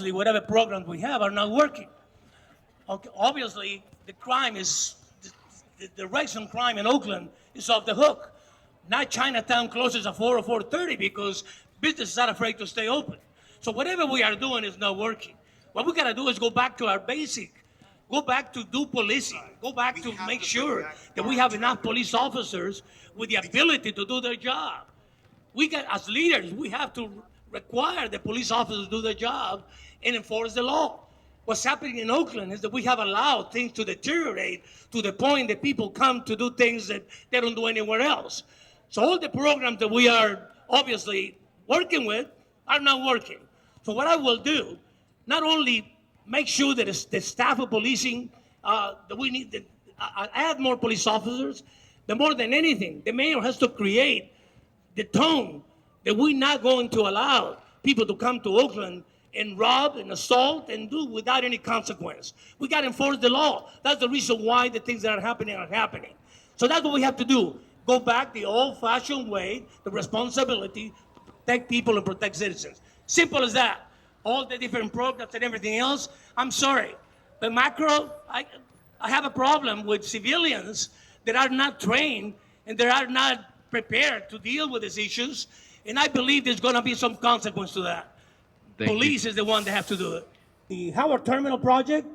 Whatever programs we have are not working. Okay, obviously, the crime is the rates on crime in Oakland is off the hook. Now Chinatown closes at 4 or 4:30 because businesses are afraid to stay open. So whatever we are doing is not working. What we gotta do is go back to our basic, go back to do policing, go back to make sure that we have enough police officers with the ability to do their job. We got, as leaders, we have to require the police officers to do their job and enforce the law. What's happening in Oakland is that we have allowed things to deteriorate to the point that people come to do things that they don't do anywhere else. So all the programs that we are obviously working with are not working. So what I will do, not only make sure that the staff of policing, that we need to add more police officers, but more than anything, the mayor has to create the tone that we're not going to allow people to come to Oakland and rob and assault and do without any consequence. We got to enforce the law. That's the reason why the things that are happening are happening. So that's what we have to do. Go back the old-fashioned way, the responsibility to protect people and protect citizens. Simple as that. All the different programs and everything else, I'm sorry. But macro, I have a problem with civilians that are not trained and that are not prepared to deal with these issues. And I believe there's going to be some consequence to that. Police is the one that have to do it. The Howard Terminal project,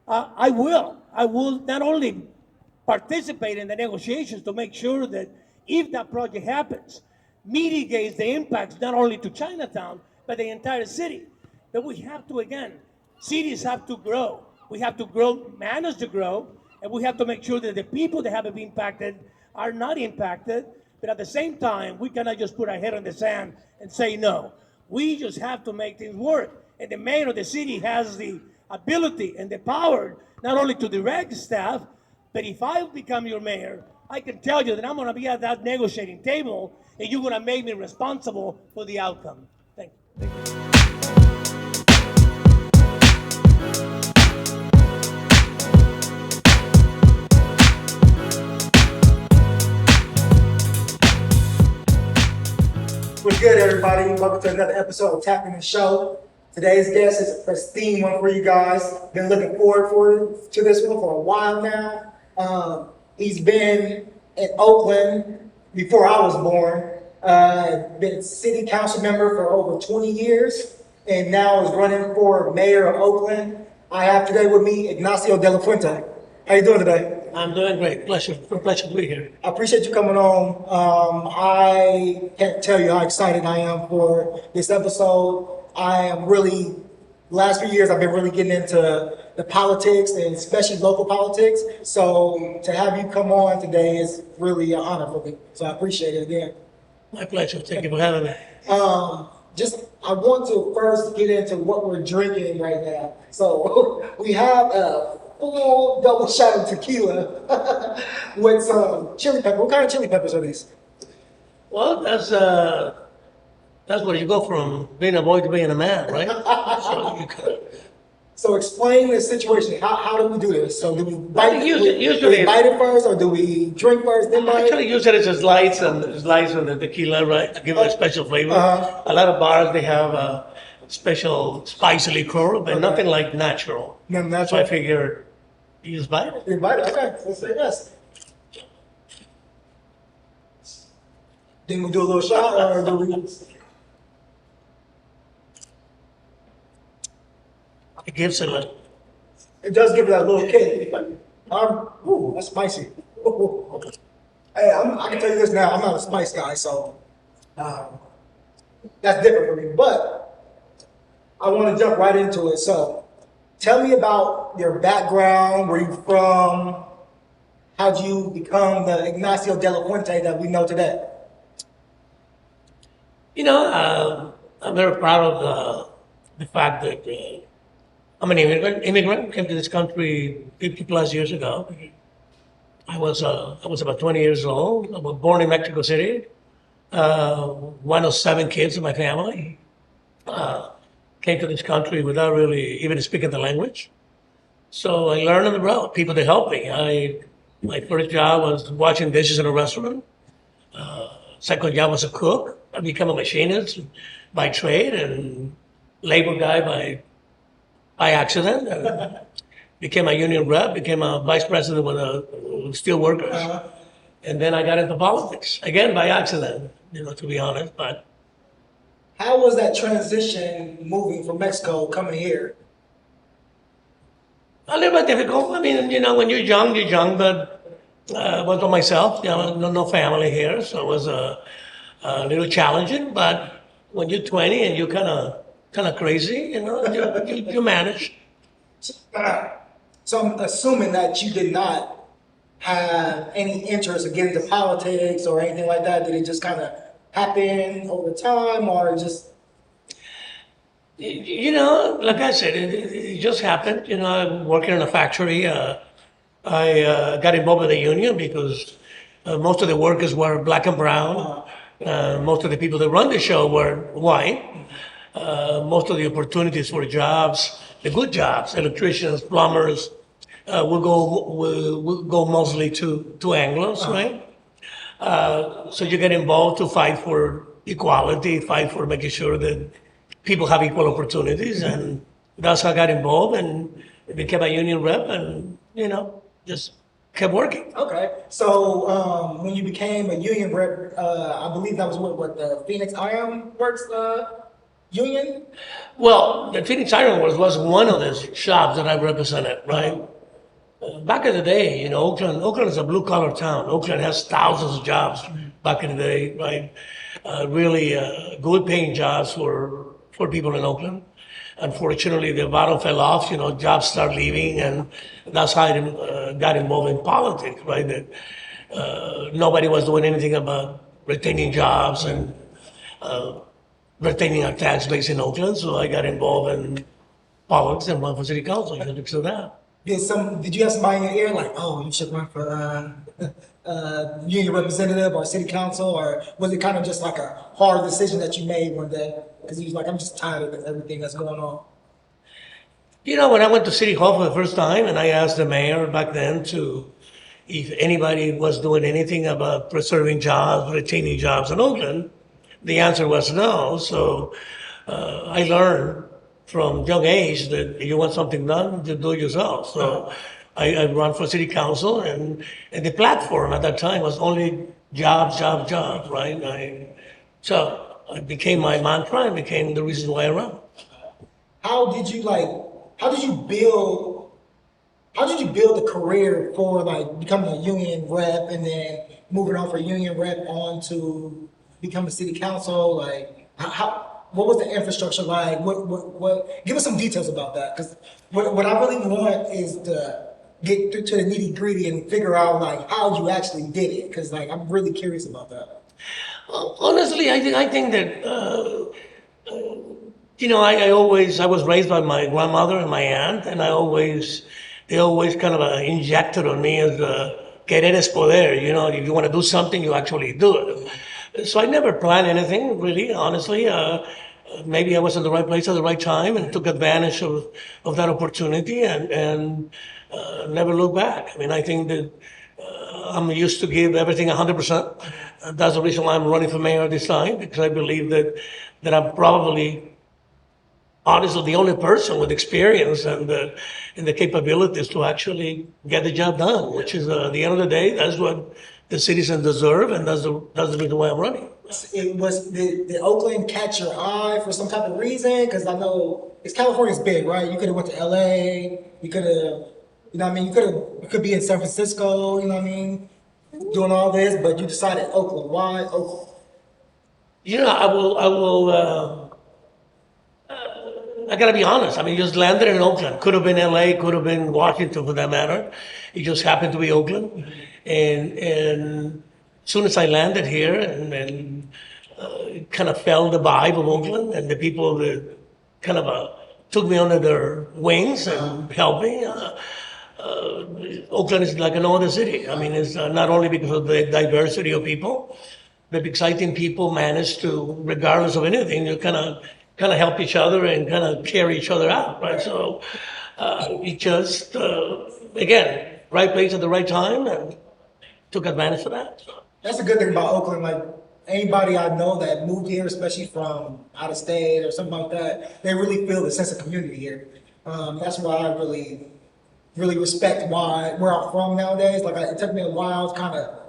I will not only participate in the negotiations to make sure that if that project happens, mitigates the impacts not only to Chinatown, but the entire city. But we have to, again, cities have to grow. We have to grow, manage to grow, and we have to make sure that the people that have been impacted are not impacted. But at the same time, we cannot just put our head in the sand and say no. We just have to make things work. And the mayor of the city has the ability and the power not only to direct staff, but if I become your mayor, I can tell you that I'm going to be at that negotiating table and you're going to make me responsible for the outcome. Thank you. What's good, everybody? Welcome to another episode of Tapping the Show. Today's guest is a pristine one for you guys. Been looking forward to this one for a while now. He's been in Oakland before I was born. Been a city council member for over 20 years, and now is running for mayor of Oakland. I have today with me Ignacio De La Fuente. How you doing today? I'm doing great. Pleasure to be here. I appreciate you coming on. I can't tell you how excited I am for this episode. I am really, last few years, I've been really getting into the politics and especially local politics. So to have you come on today is really an honor for me. So I appreciate it again. My pleasure. Thank you for having me. I want to first get into what we're drinking right now. So we have a full double shot of tequila with some chili pepper. What kind of chili peppers are these? Well, that's where you go from being a boy to being a man, right? So explain the situation. How do we do this? So do we bite it first, or do we drink first, then bite? Actually, use it as a slice on the tequila, right, to give it a special flavor. A lot of bars, they have a special spicy liqueur, but nothing like natural. Nothing natural. So I figure you just bite it. You bite it? Okay, let's say yes. Then we do a little shot, or do we? It gives it a... It does give it that little kick. Ooh, that's spicy. Ooh. Hey, I can tell you this now, I'm not a spice guy, so that's different for me. But I want to jump right into it. So tell me about your background, where you're from, how'd you become the Ignacio De La Fuente that we know today? You know, I'm very proud of the fact that I'm an immigrant, came to this country 50 plus years ago. I was about 20 years old. I was born in Mexico City, one of 7 kids in my family. Came to this country without really even speaking the language. So I learned on the road, people to help me. My first job was washing dishes in a restaurant. Second job was a cook. I became a machinist by trade and labor guy by accident. And became a union rep, became a vice president with steel workers. And then I got into politics, again, by accident, to be honest. But how was that transition moving from Mexico coming here? a little bit difficult. I mean, when you're young, but I was by myself, no family here. So it was a little challenging. But when you're 20 and you're kind of crazy, you manage. So I'm assuming that you did not have any interest in getting into politics or anything like that. Did it just kind of happen over time, or just? Like I said, it just happened. I'm working in a factory. I got involved with the union because most of the workers were black and brown. Most of the people that run the show were white. Most of the opportunities for jobs, the good jobs, electricians, plumbers, will go mostly to Anglos, right? So you get involved to fight for equality, fight for making sure that people have equal opportunities, and that's how I got involved and became a union rep, and just kept working. Okay, so when you became a union rep, I believe that was what the Phoenix Iron Works union. Well, the Phoenix Iron Works was one of the shops that I represented, right? Back in the day, Oakland is a blue-collar town. Oakland has thousands of jobs back in the day, right? Really good-paying jobs for people in Oakland. Unfortunately, the bottom fell off. Jobs start leaving, and that's how I got involved in politics, right? That nobody was doing anything about retaining jobs and retaining our tax base in Oakland, so I got involved in politics and run for city council because of that. Did you have somebody in your ear like, oh, you should run for union representative or city council, or was it kind of just like a hard decision that you made one day because you was like, I'm just tired of everything that's going on? When I went to City Hall for the first time, and I asked the mayor back then if anybody was doing anything about preserving jobs, retaining jobs in Oakland, the answer was no. So I learned from young age that if you want something done, you do it yourself. So I run for city council, and the platform at that time was only jobs, right? So it became my mantra and became the reason why I run. How did you build a career for like becoming a union rep and then moving on from union rep on to become a city council? Like what was the infrastructure like? What give us some details about that, because what I really want is to get to the nitty gritty and figure out like how you actually did it, because like I'm really curious about that. Honestly, I think that I was raised by my grandmother and my aunt, and they always kind of injected on me as querer es poder. If you want to do something, you actually do it. So I never planned anything, really, honestly. Maybe I was in the right place at the right time and took advantage of that opportunity and never looked back. I mean, I think that I'm used to give everything 100%. That's the reason why I'm running for mayor this time, because I believe that I'm probably, honestly, the only person with experience and the capabilities to actually get the job done, which is, at the end of the day, that's what the citizens deserve, and that's the reason why I'm running. Did Oakland catch your eye for some type of reason? Because I know California's big, right? You could have went to LA. You could have, you could be in San Francisco. Doing all this, but you decided Oakland. Why Oakland? I gotta be honest. I mean, just landed in Oakland. Could have been LA, could have been Washington for that matter. It just happened to be Oakland. And as soon as I landed here and kind of felt the vibe of Oakland and the people that kind of took me under their wings and helped me, Oakland is like no other city. I mean, it's not only because of the diversity of people, but because I think people manage to, regardless of anything, you kind of help each other and kind of carry each other out, right? So it just, again, right place at the right time, and took advantage of that. So. That's a good thing about Oakland. Like anybody I know that moved here, especially from out of state or something like that, they really feel the sense of community here. That's why I really respect where I'm from nowadays. Like it took me a while to kind of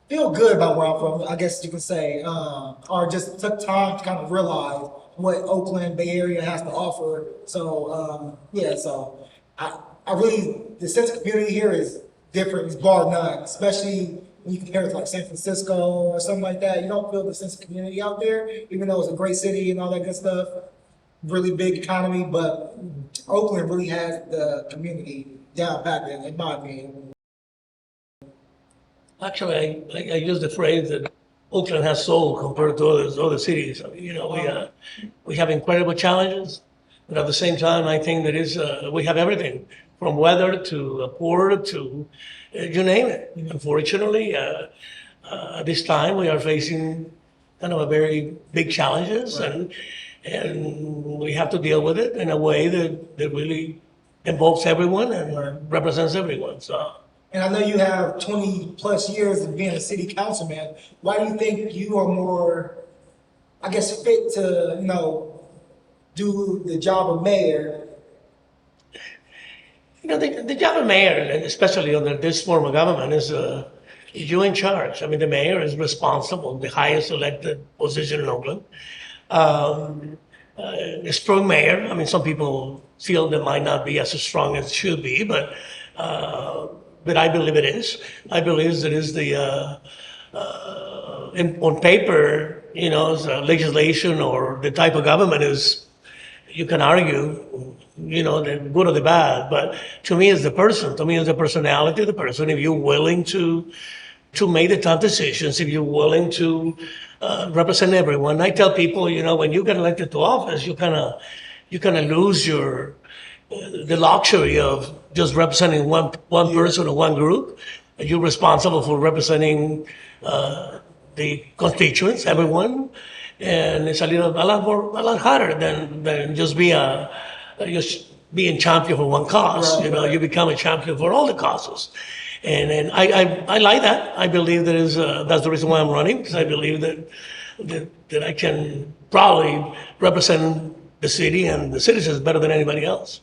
feel good about where I'm from, I guess you could say, or just took time to kind of realize what Oakland Bay Area has to offer. So yeah, so I really the sense of community here is different, it's bar none, especially when you compare it to like San Francisco or something like that. You don't feel the sense of community out there, even though it's a great city and all that good stuff, really big economy, but Oakland really has the community down pat, in my opinion. Actually, I use the phrase that Oakland has soul compared to other cities. I mean, we have incredible challenges, but at the same time, I think we have everything from weather to port to you name it. Unfortunately, at this time, we are facing kind of a very big challenges, and we have to deal with it in a way that really involves everyone and represents everyone. So. And I know you have 20 plus years of being a city councilman. Why do you think you are more, I guess, fit to, do the job of mayor? The job of mayor, and especially under this form of government, is you in charge. I mean, the mayor is responsible, the highest elected position in Oakland. A strong mayor, I mean, some people feel that might not be as strong as it should be, but I believe it is. I believe that is on paper, legislation or the type of government is, you can argue, the good or the bad, but to me it's the person. To me it's the personality of the person. If you're willing to make the tough decisions, if you're willing to represent everyone. I tell people, when you get elected to office, you kind of lose the luxury of just representing one person or one group. You're responsible for representing the constituents, everyone, and it's a lot harder than just being champion for one cause. Right. You become a champion for all the causes, and I like that. I believe that's the reason why I'm running, because I believe that I can probably represent the city and the citizens better than anybody else.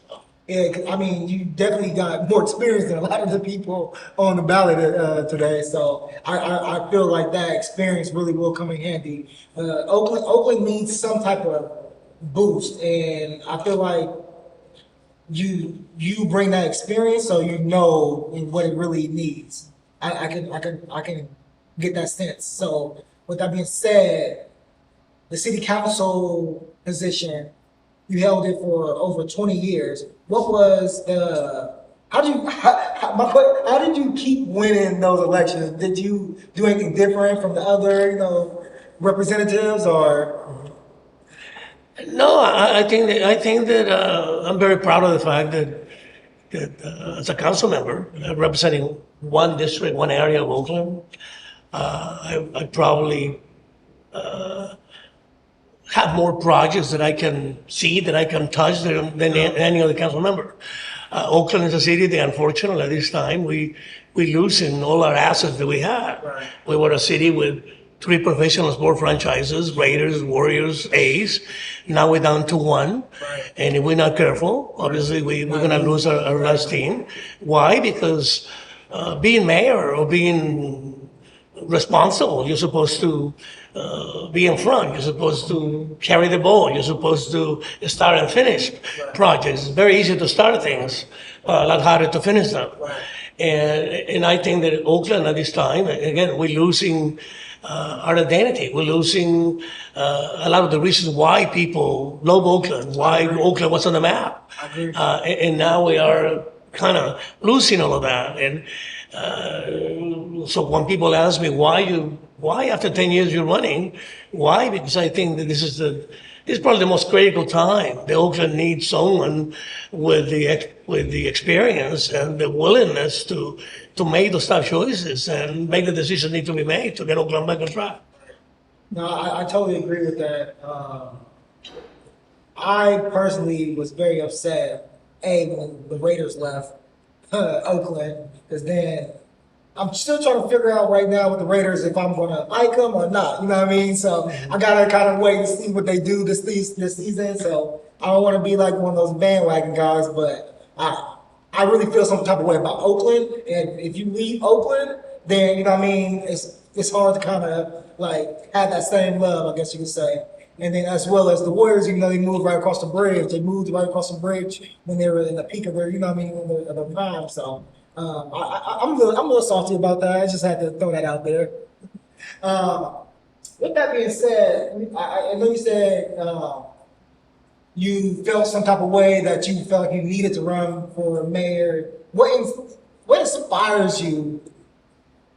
Yeah, I mean, you definitely got more experience than a lot of the people on the ballot today. So I feel like that experience really will come in handy. Oakland needs some type of boost, and I feel like you bring that experience, so you know what it really needs. I can get that sense. So with that being said, the city council position, you held it for over 20 years. What was how did you keep winning those elections? Did you do anything different from the other, representatives, or? No, I think that I'm very proud of the fact that as a council member representing one district, one area of Oakland, I probably have more projects that I can see, that I can touch than any other council member. Oakland is a city that, unfortunately, at this time, we losing all our assets that we had. Right. We were a city with 3 professional sport franchises, Raiders, Warriors, A's. Now we're down to 1. Right. And if we're not careful, obviously we're going to lose our last team. Why? Because being mayor or being responsible, you're supposed to be in front. You're supposed to carry the ball. You're supposed to start and finish projects. It's very easy to start things, a lot harder to finish them. And I think that Oakland at this time, again, we're losing our identity. We're losing a lot of the reasons why people love Oakland, why Oakland was on the map. And now we are kind of losing all of that. And so when people ask me why after 10 years you're running, why? Because I think that this is probably the most critical time. The Oakland needs someone with the experience and the willingness to make those tough choices and make the decisions need to be made to get Oakland back on track. No, I totally agree with that. I personally was very upset, when the Raiders left Oakland, because then I'm still trying to figure out right now with the Raiders if I'm going to like them or not. You know what I mean? So I got to kind of wait and see what they do this season. So I don't want to be like one of those bandwagon guys, but I really feel some type of way about Oakland. And if you leave Oakland, then you know what I mean. It's hard to kind of like have that same love, I guess you could say. And then as well as the Warriors, even though they moved right across the bridge, they moved right across the bridge when they were in the peak of their, you know what I mean, of their prime. So I'm a little salty about that. I just had to throw that out there. Um, with that being said, I know you said you felt some type of way that you felt like you needed to run for mayor. What inspires you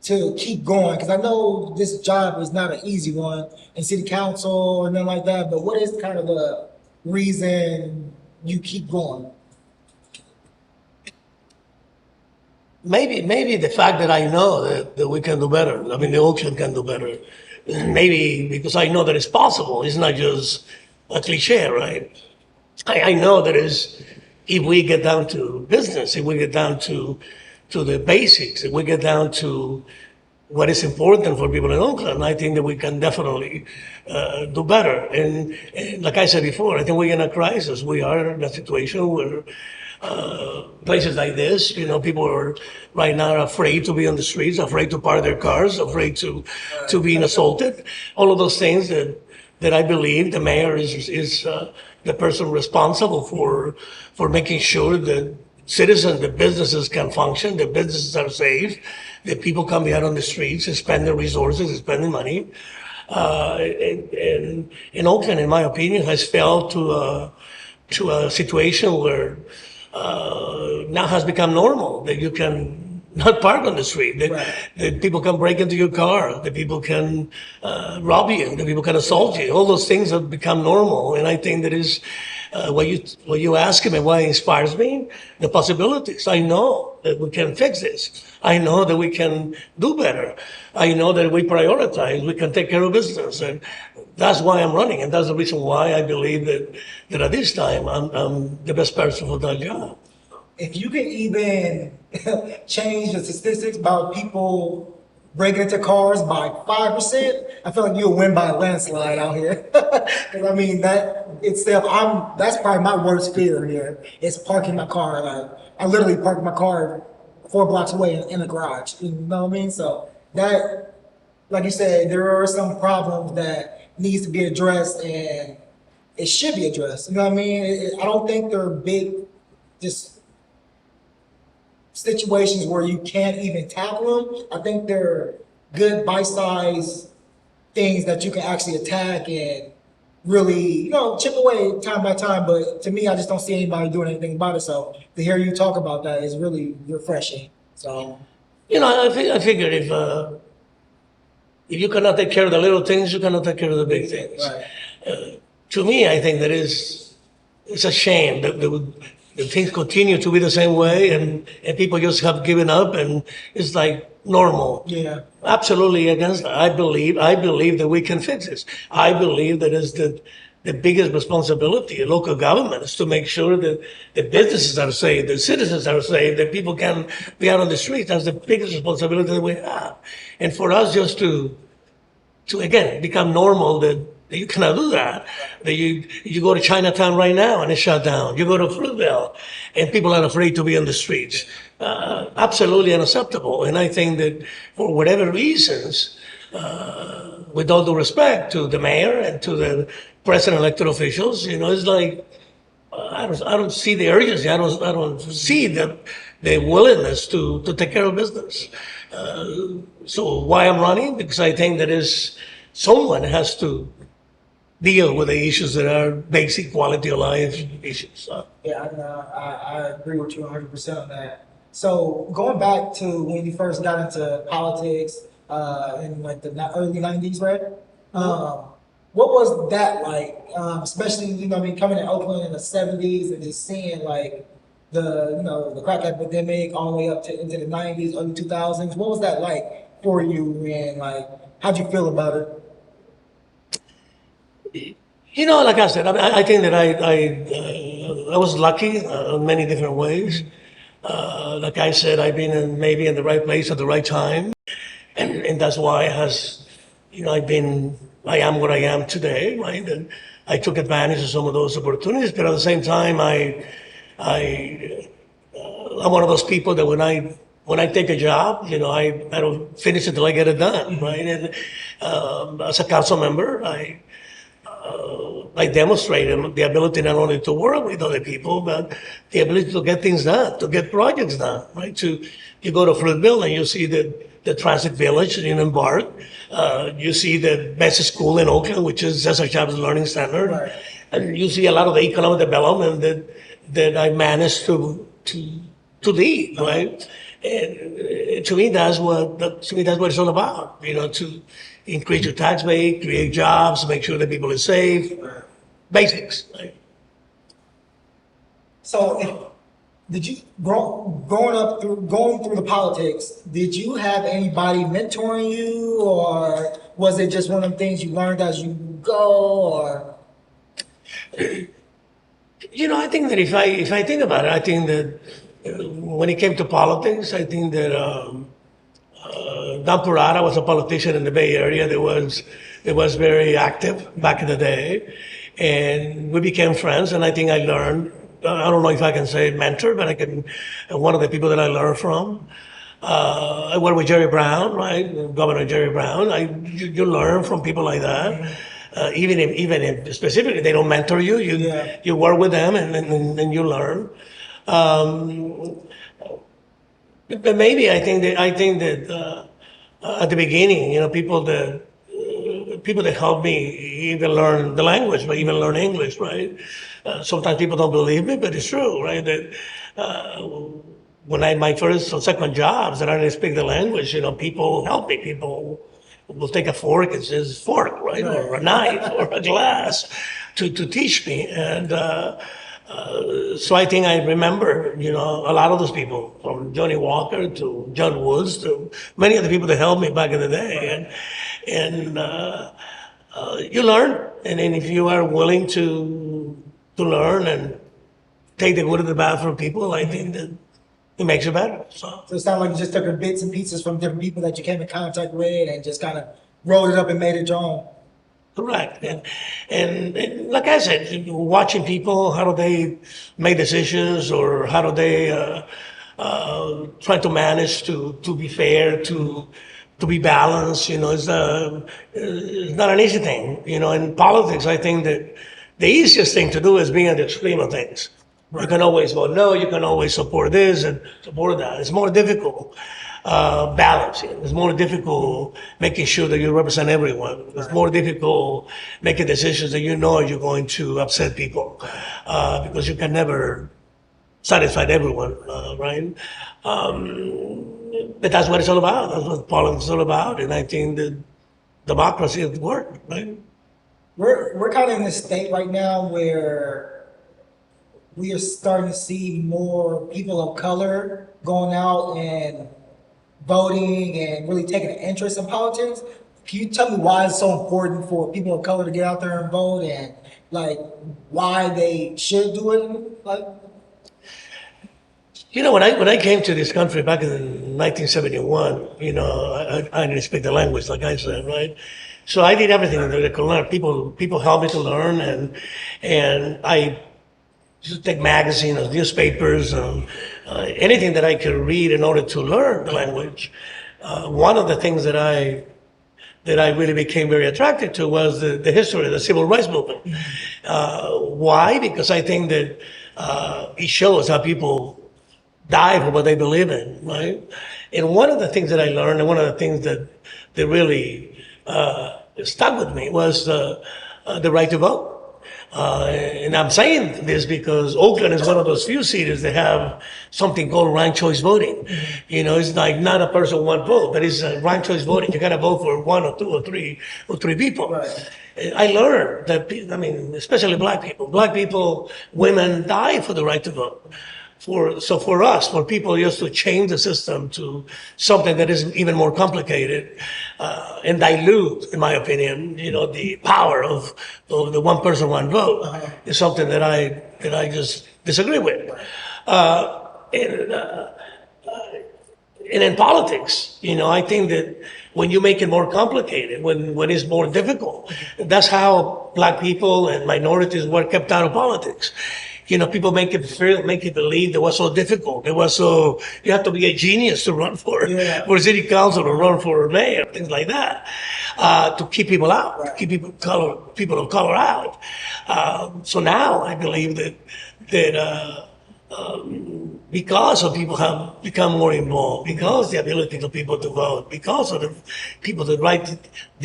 to keep going? Because I know this job is not an easy one in city council or nothing like that, but what is kind of the reason you keep going? Maybe the fact that I know that we can do better. I mean, the Oakland can do better. Maybe because I know that it's possible. It's not just a cliche, right? I know that is, if we get down to business, if we get down to the basics, if we get down to what is important for people in Oakland, I think that we can definitely do better. And like I said before, I think we're in a crisis. We are in a situation where places like this, you know, people are right now afraid to be on the streets, afraid to park their cars, afraid to being assaulted. All of those things that I believe the mayor is the person responsible for making sure that citizens, the businesses can function, the businesses are safe, that people can be out on the streets and spend their resources and spending money. And Oakland, in my opinion, has fell to a situation where now has become normal, that you can not park on the street, that people can break into your car, that people can rob you, that people can assault you. All those things have become normal. And I think that is what you ask me, what inspires me, the possibilities. I know that we can fix this. I know that we can do better. I know that we prioritize, we can take care of business. And that's why I'm running. And that's the reason why I believe that at this time, I'm the best person for that job. If you can even change the statistics about people breaking into cars by 5%, I feel like you'll win by a landslide out here. Because I mean that itself, that's probably my worst fear here is parking my car. Like I literally parked my car 4 blocks away in the garage. You know what I mean? So that, like you said, there are some problems that needs to be addressed, and it should be addressed. You know what I mean? I don't think they're big, just situations where you can't even tackle them. I think they're good bite-sized things that you can actually attack and really, you know, chip away time by time. But to me, I just don't see anybody doing anything about it. So to hear you talk about that is really refreshing. So, you know, I figured if you cannot take care of the little things, you cannot take care of the big things. right. To me, I think that it's a shame that things continue to be the same way, and people just have given up, and it's like normal. Yeah. Absolutely against that. I believe that we can fix this. I believe that is the biggest responsibility of local government is to make sure that the businesses are safe, the citizens are safe, that people can be out on the streets. That's the biggest responsibility that we have. And for us just to again become normal that you cannot do that. That you go to Chinatown right now and it's shut down. You go to Fruitvale and people are afraid to be on the streets. Absolutely unacceptable. And I think that for whatever reasons, with all due respect to the mayor and to the president elected officials, you know, it's like I don't see the urgency. I don't see the willingness to take care of business. So why I'm running? Because I think that someone has to deal with the issues that are basic quality of life issues. Yeah, I agree with you 100% on that. So going back to when you first got into politics in like the early 90s, right? What was that like? Especially, you know, I mean, coming to Oakland in the 70s and just seeing like the crack epidemic all the way up to into the 90s, early 2000s. What was that like for you, and like how'd you feel about it? You know, like I said, I think that I was lucky in many different ways. Like I said, I've been maybe in the right place at the right time, and that's why I am what I am today, right? And I took advantage of some of those opportunities, but at the same time, I'm one of those people that when I take a job, I don't finish it till I get it done, right? And as a council member, I demonstrated the ability not only to work with other people, but the ability to get things done, to get projects done, right? You go to Fruitville and you see the transit village in Embark. You see the best school in Oakland, which is Cesar Chavez Learning Center. Right. And you see a lot of the economic development that I managed to lead, right? And to me, that's what it's all about. To increase your tax base, create jobs, make sure that people are safe, basics. Right? So, did you going through the politics? Did you have anybody mentoring you, or was it just one of the things you learned as you go? Or I think that if I think about it, I think that when it came to politics, I think that Don Purata was a politician in the Bay Area that was very active back in the day, and we became friends. And I think I learned. I don't know if I can say mentor, but one of the people that I learned from. I worked with Jerry Brown, right? Governor Jerry Brown. You learn from people like that. Even if specifically they don't mentor you, you work with them and you learn. But maybe I think that at the beginning, people that helped me even learn the language, but even learn English, right? Sometimes people don't believe me, but it's true, right? That when I had my first or second jobs that I didn't speak the language, people help me. People will take a fork and says fork, right? Or a knife or a glass to teach me. And so I think I remember, a lot of those people, from Johnny Walker to John Woods to many of the people that helped me back in the day. And you learn. And then if you are willing to learn and take the good and the bad from people, I think that it makes it better. So it sounds like you just took the bits and pieces from different people that you came in contact with and just kind of rolled it up and made it your own. Correct. And like I said, watching people, how do they make decisions, or how do they try to manage to be fair, to be balanced, it's not an easy thing. In politics, I think that the easiest thing to do is being at the extreme of things. Right. You can always vote no, you can always support this and support that. It's more difficult balancing. It's more difficult making sure that you represent everyone. It's more difficult making decisions that you're going to upset people because you can never satisfy everyone, right? But that's what it's all about. That's what politics is all about. And I think that democracy has worked, right? We're kind of in a state right now where we are starting to see more people of color going out and voting and really taking an interest in politics. Can you tell me why it's so important for people of color to get out there and vote, and why they should do it? When I came to this country back in 1971, I didn't speak the language, like I said, right? So I did everything that I could learn. People helped me to learn, and I just take magazines, newspapers, anything that I could read in order to learn the language. One of the things that I really became very attracted to was the history of the civil rights movement. Why? Because I think that it shows how people die for what they believe in, right? And one of the things that I learned, and one of the things that really stuck with me, was the right to vote. And I'm saying this because Oakland is one of those few cities that have something called ranked choice voting. It's like not a person, one vote, but it's ranked choice voting. You got to vote for one or two or three people. Right. I learned that, especially black people, women die for the right to vote. For people just to change the system to something that is even more complicated and dilute, in my opinion, the power of the one person, one vote is something that I just disagree with. and in politics, I think that when you make it more complicated, when it's more difficult, that's how black people and minorities were kept out of politics. People make it believe it was so difficult. You have to be a genius to run for city council or run for mayor, things like that, to keep people out, to keep people of color out. So now I believe that because of people have become more involved, because the ability of people to vote, because of the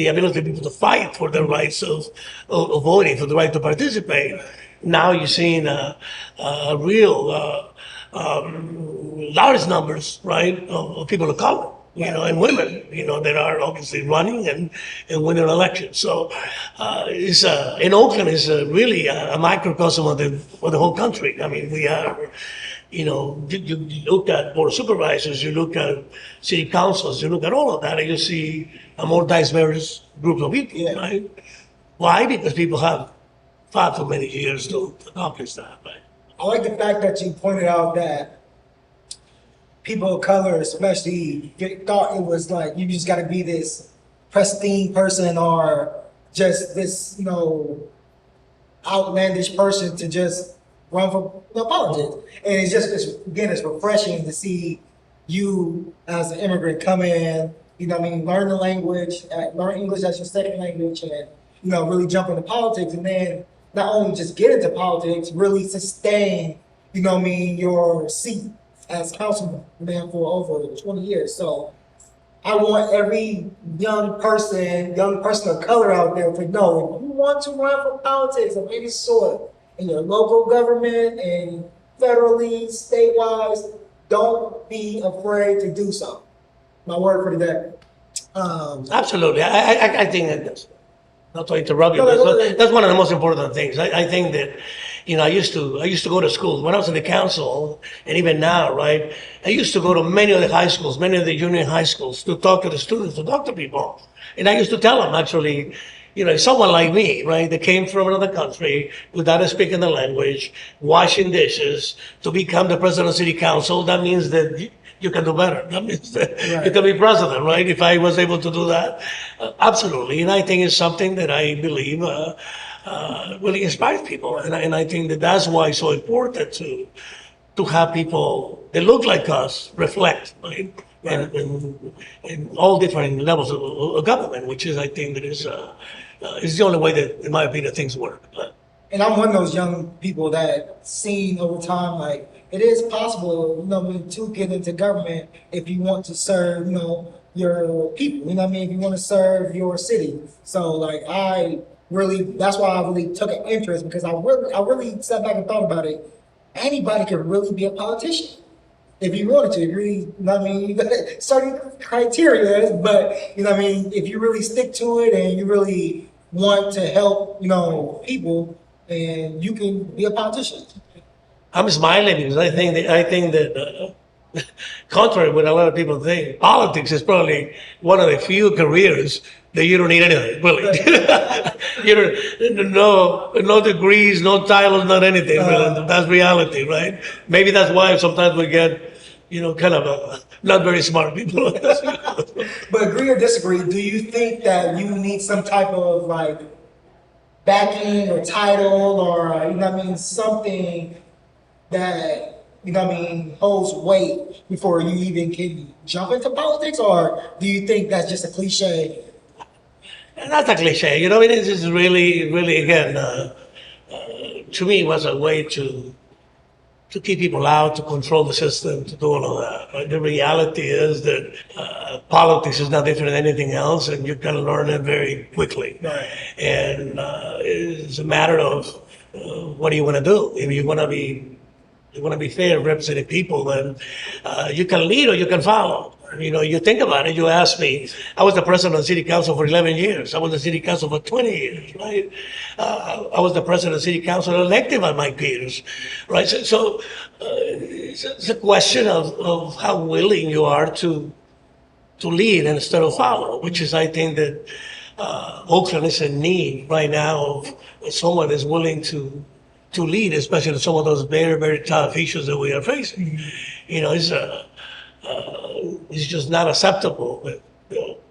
ability of people to fight for the rights of voting, for the right to participate. Now you're seeing real large numbers, right, of people of color, and women, that are obviously running and winning elections. So it's in Oakland is really a microcosm of the whole country. I mean, we are. You look at board of supervisors, you look at city councils, you look at all of that, and you see a more diverse group of people, right? Why? Because people have fought for many years to accomplish that, right? I like the fact that you pointed out that people of color, especially, thought it was like you just got to be this pristine person or just this, outlandish person to just run for politics. And it's refreshing to see you as an immigrant come in, learn the language, learn English as your second language, and, really jump into politics. And then not only just get into politics, really sustain, your seat as councilman for over 20 years. So I want every young person of color out there to know, if you want to run for politics of any sort, in your local government and federally, statewide, don't be afraid to do so. My word for today. Absolutely. I think that not to interrupt you, that's one of the most important things. I think that, I used to go to schools when I was in the council, and even now, right? I used to go to many of the high schools, many of the junior high schools, to talk to the students, to talk to people. And I used to tell them, actually, someone like me, right, that came from another country without speaking the language, washing dishes, to become the president of city council, that means that you can do better. That means that you can be president, right? If I was able to do that, absolutely. And I think it's something that I believe really inspires people. And I think that that's why it's so important to have people that look like us reflect, right? In all different levels of government, which is, I think, that is the only way that, in my opinion, things work. And I'm one of those young people that seen over time, like, it is possible, to get into government if you want to serve, your people, if you want to serve your city. So, like, that's why I really took an interest, because I really sat back and thought about it. Anybody could really be a politician. If you wanted to, you got certain criteria, but, if you really stick to it and you really want to help, people, and you can be a politician. I'm smiling because I think that contrary to what a lot of people think, politics is probably one of the few careers that you don't need anything, really. No degrees, no titles, not anything, really. That's reality, right? Maybe that's why sometimes we get, kind of not very smart people. But agree or disagree, do you think that you need some type of, like, backing or title or, something that, holds weight before you even can jump into politics? Or do you think that's just a cliche? That's a cliche. It is really, really, again, to me, it was a way to keep people out, to control the system, to do all of that. Right? The reality is that politics is not different than anything else, and you can learn it very quickly. Right. And it's a matter of what do you want to do? If you want to be fair, representing people, then you can lead or you can follow. You think about it, you ask me, I was the president of the city council for 11 years. I was the city council for 20 years, right? I was the president of the city council elected by my peers, right? So it's a question of how willing you are to lead instead of follow, which is, I think, that Oakland is in need right now of someone that's willing to lead, especially in some of those very, very tough issues that we are facing. It's it's just not acceptable.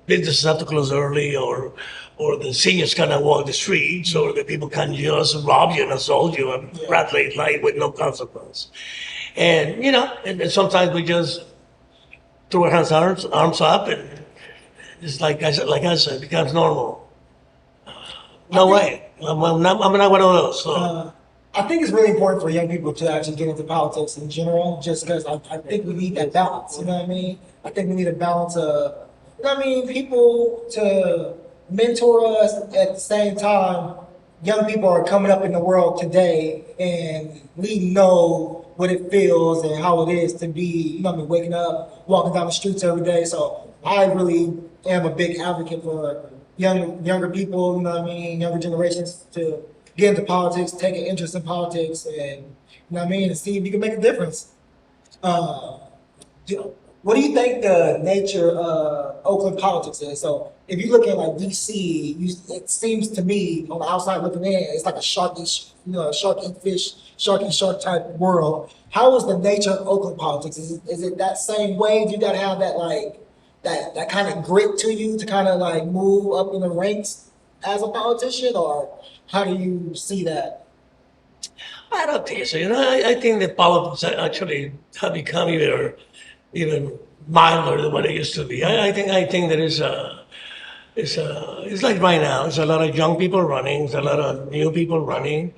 Businesses have to close early, or the seniors cannot walk the streets, or the people can just rob you and assault you and rat late night with no consequence. And and sometimes we just throw our arms up, and it's like I said, it becomes normal. No way. I'm not one of those. So. I think it's really important for young people to actually get into politics in general, just because I think we need that balance. You know what I mean? I think we need a balance of, people to mentor us at the same time. Young people are coming up in the world today, and we know what it feels and how it is to be, waking up, walking down the streets every day. So I really am a big advocate for younger people, younger generations to get into politics, take an interest in politics, and and see if you can make a difference. What do you think the nature of Oakland politics is? So if you look at like DC, it seems to me on the outside looking in, it's like a shark eat fish, shark eat shark type world. How is the nature of Oakland politics? Is it that same way? Do you gotta have that kind of grit to you to kind of like move up in the ranks as a politician, or how do you see that? I don't think so. I think that politics actually have become even milder than what it used to be. I think that it's like right now. There's a lot of young people running. There's a lot of new people running.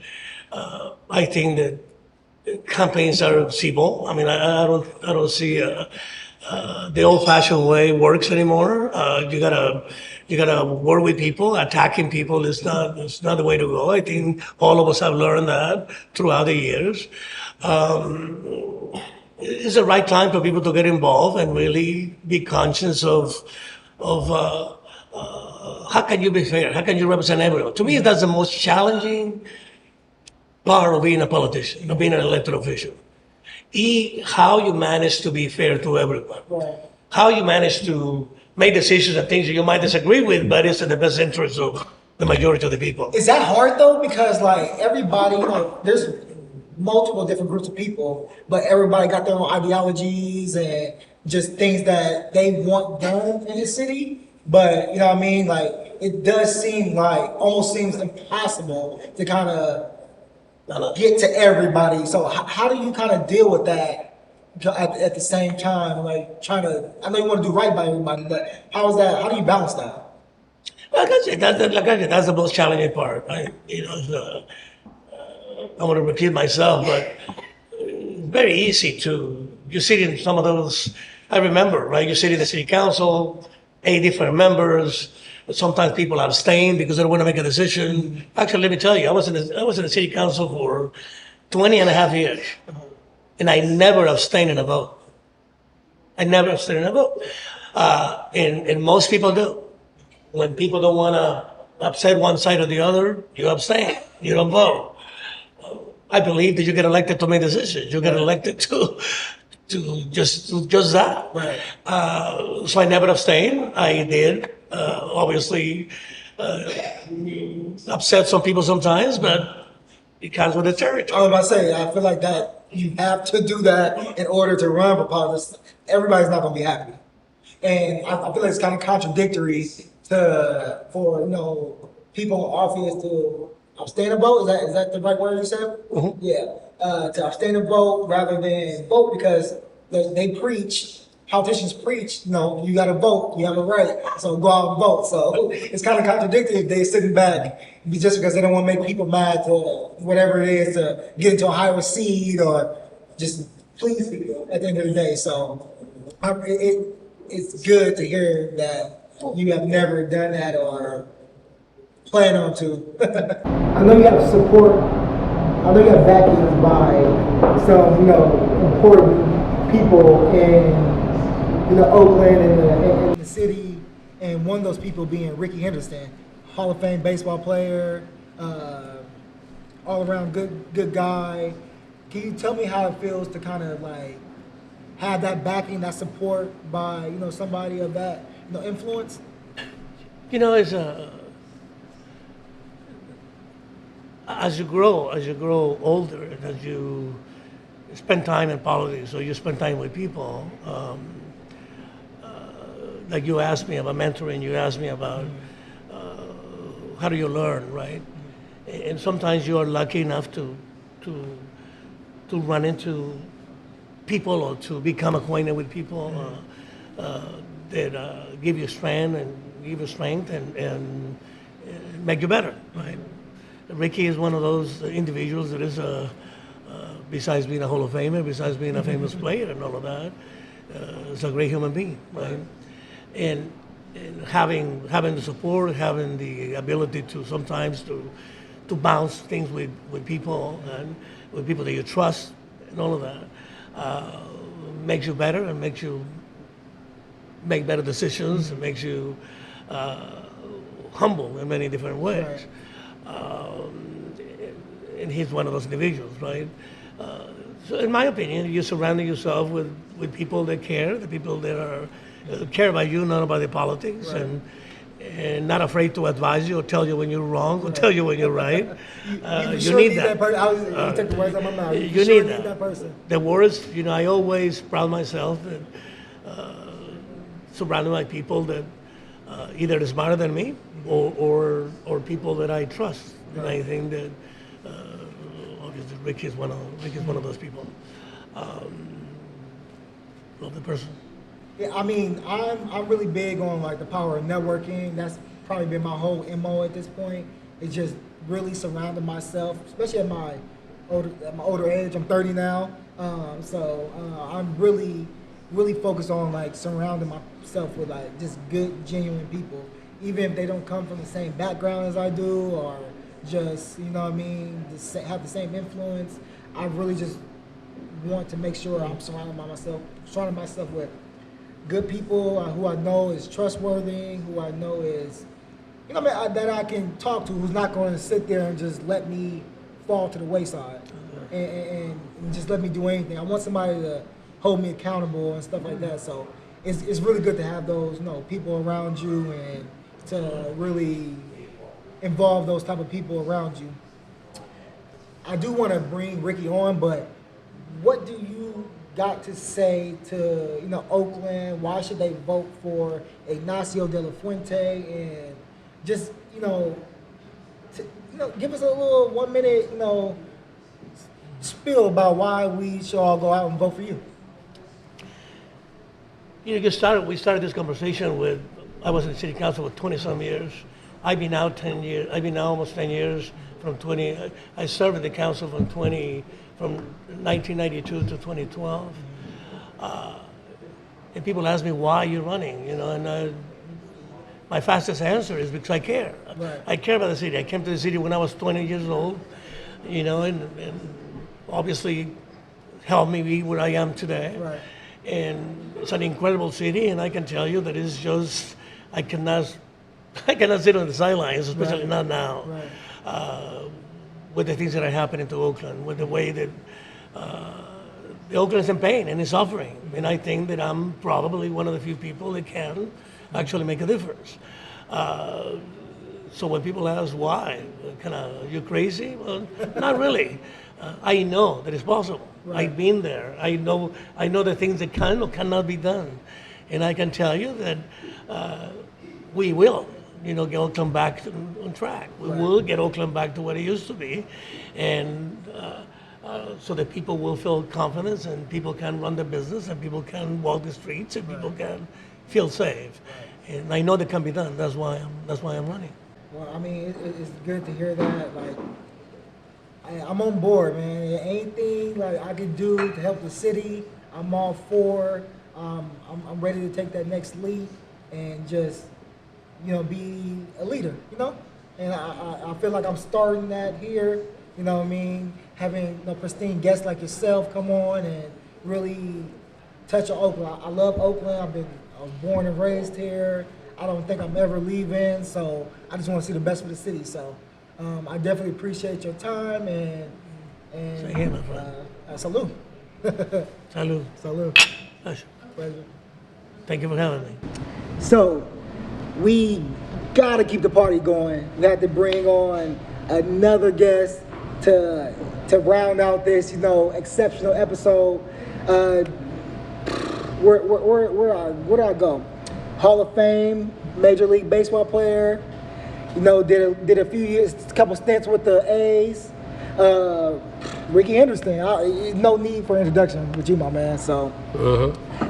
I think that campaigns are civil. I mean, I don't see the old-fashioned way works anymore. You gotta work with people. Attacking people is not the way to go. I think all of us have learned that throughout the years. It's the right time for people to get involved and really be conscious of how can you be fair? How can you represent everyone? To me, that's the most challenging part of being a politician, of being an elected official. How you manage to be fair to everyone. Right. How you manage to make decisions and things that you might disagree with, but it's in the best interest of the majority of the people. Is that hard though? Because like everybody, there's multiple different groups of people, but everybody got their own ideologies and just things that they want done in the city. But you know what I mean? Like it does seem like almost seems impossible to kind of get to everybody. So how do you kind of deal with that at the same time? Like I know you want to do right by everybody, but how do you balance that? Like I said, that's the most challenging part. I want to repeat myself, but it's very easy you sit in some of those, I remember, right? You sit in the city council, 8 different members. Sometimes people abstain because they don't want to make a decision. Actually, let me tell you, I was in the city council for 20 and a half years, and I never abstained in a vote. And most people do. When people don't want to upset one side or the other, you abstain. You don't vote. I believe that you get elected to make decisions. You get elected to just that. Right. So I never abstained. I did obviously upset some people sometimes, but it comes with the territory. I was about to say, I feel like that you have to do that in order to run for politics. Everybody's not going to be happy, and I feel like it's kind of contradictory for people in office to abstain and vote. Is that the right word you said? Mm-hmm. Yeah, to abstain and vote rather than vote, because they preach. Politicians preach, you got to vote, you have a right, so go out and vote. So it's kind of contradictory if they're sitting back just because they don't want to make people mad to whatever it is to get into a higher seat or just please people at the end of the day. So it's good to hear that you have never done that or plan on to. I know you have support. I know you have backings by some, important people in Oakland and the city, and one of those people being Ricky Henderson, Hall of Fame baseball player, all around good guy. Can you tell me how it feels to kind of like have that backing, that support by somebody of that influence? It's as you grow older, and as you spend time in politics, or you spend time with people, like you asked me about mentoring, you asked me about how do you learn, right? And sometimes you are lucky enough to run into people or to become acquainted with people that give you strength and make you better, right? Ricky is one of those individuals that is besides being a Hall of Famer, besides being a famous player and all of that, is a great human being, right? And having the support, having the ability to sometimes to bounce things with people and with people that you trust and all of that makes you better and makes you make better decisions and makes you humble in many different ways. And he's one of those individuals, right? So in my opinion, you're surrounding yourself with people that care, the people that are care about you, not about the politics, and not afraid to advise you or tell you when you're wrong or tell you when you're right. You You sure need that. person. You took the words out of my mouth. You sure need that person. The worst, I always proud myself that surrounded by people that either are smarter than me or people that I trust. And I think that obviously Rick is one of those people. Love the person. Yeah, I mean, I'm really big on like the power of networking. That's probably been my whole MO at this point. It's just really surrounding myself, especially at my older age. I'm 30 now, so I'm really focused on like surrounding myself with like just good, genuine people, even if they don't come from the same background as I do, or just have the same influence. I really just want to make sure I'm surrounding myself with good people who I know is trustworthy, who I know is, that I can talk to, who's not going to sit there and just let me fall to the wayside and just let me do anything. I want somebody to hold me accountable and stuff like that. So it's really good to have those people around you and to really involve those type of people around you. I do want to bring Ricky on, but what do you got to say to Oakland? Why should they vote for Ignacio De La Fuente? And just give us a little 1 minute spiel about why we should all go out and vote for you. We started this conversation with, I was in the city council for 20-some years. I've been now almost 10 years I served in the council from 1992 to 2012. And people ask me, why are you running? And my fastest answer is because I care. Right. I care about the city. I came to the city when I was 20 years old, and obviously helped me be where I am today. Right. And it's an incredible city, and I can tell you that it's just, I cannot sit on the sidelines, especially not now. Right. With the things that are happening to Oakland, with the way that the Oakland is in pain and is suffering. And I think that I'm probably one of the few people that can actually make a difference. So when people ask why, you crazy? Well, not really. I know that it's possible. Right. I've been there. I know the things that can or cannot be done. And I can tell you that we will. Get Oakland back on track. We will get Oakland back to what it used to be, and so that people will feel confidence, and people can run their business, and people can walk the streets, and people can feel safe. And I know that can be done. That's why I'm running. Well, I mean, it's good to hear that. Like, I'm on board, man. Anything like I can do to help the city, I'm all for. I'm ready to take that next leap and just be a leader, and I feel like I'm starting that here, having pristine guests like yourself come on and really touch on Oakland. I love Oakland. I was born and raised here. I don't think I'm ever leaving, so I just want to see the best for the city. So I definitely appreciate your time and Same here, my friend. Salute. Salud. Salute. Pleasure. Pleasure. Thank you for having me. So, we gotta keep the party going. We had to bring on another guest to round out this, exceptional episode. Where do I go? Hall of Fame, Major League Baseball player. You know, did a few years, a couple stints with the A's. Ricky Henderson. No need for introduction with you, my man. So,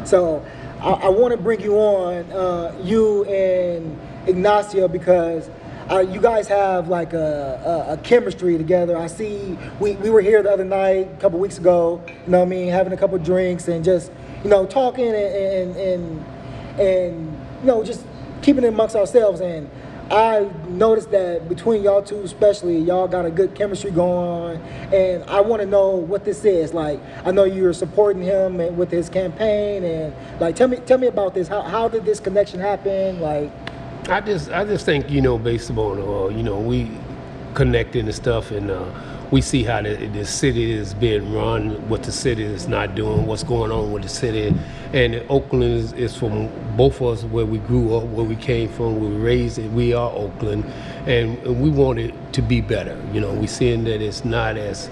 so I want to bring you on, you and Ignacio, because you guys have like a chemistry together. I see we were here the other night, a couple weeks ago. You know what I mean, having a couple drinks and just talking and you know just keeping it amongst ourselves. And I noticed that between y'all two especially, y'all got a good chemistry going on, and I want to know what this is. Like, I know you're supporting him with his campaign, and like, tell me about this. How did this connection happen? Like, I just think, based on, we connecting and stuff, and we see how the city is being run, what the city is not doing, what's going on with the city. And Oakland is from both of us, where we grew up, where we came from, we were raised, and we are Oakland, and we want it to be better. We're seeing that it's not as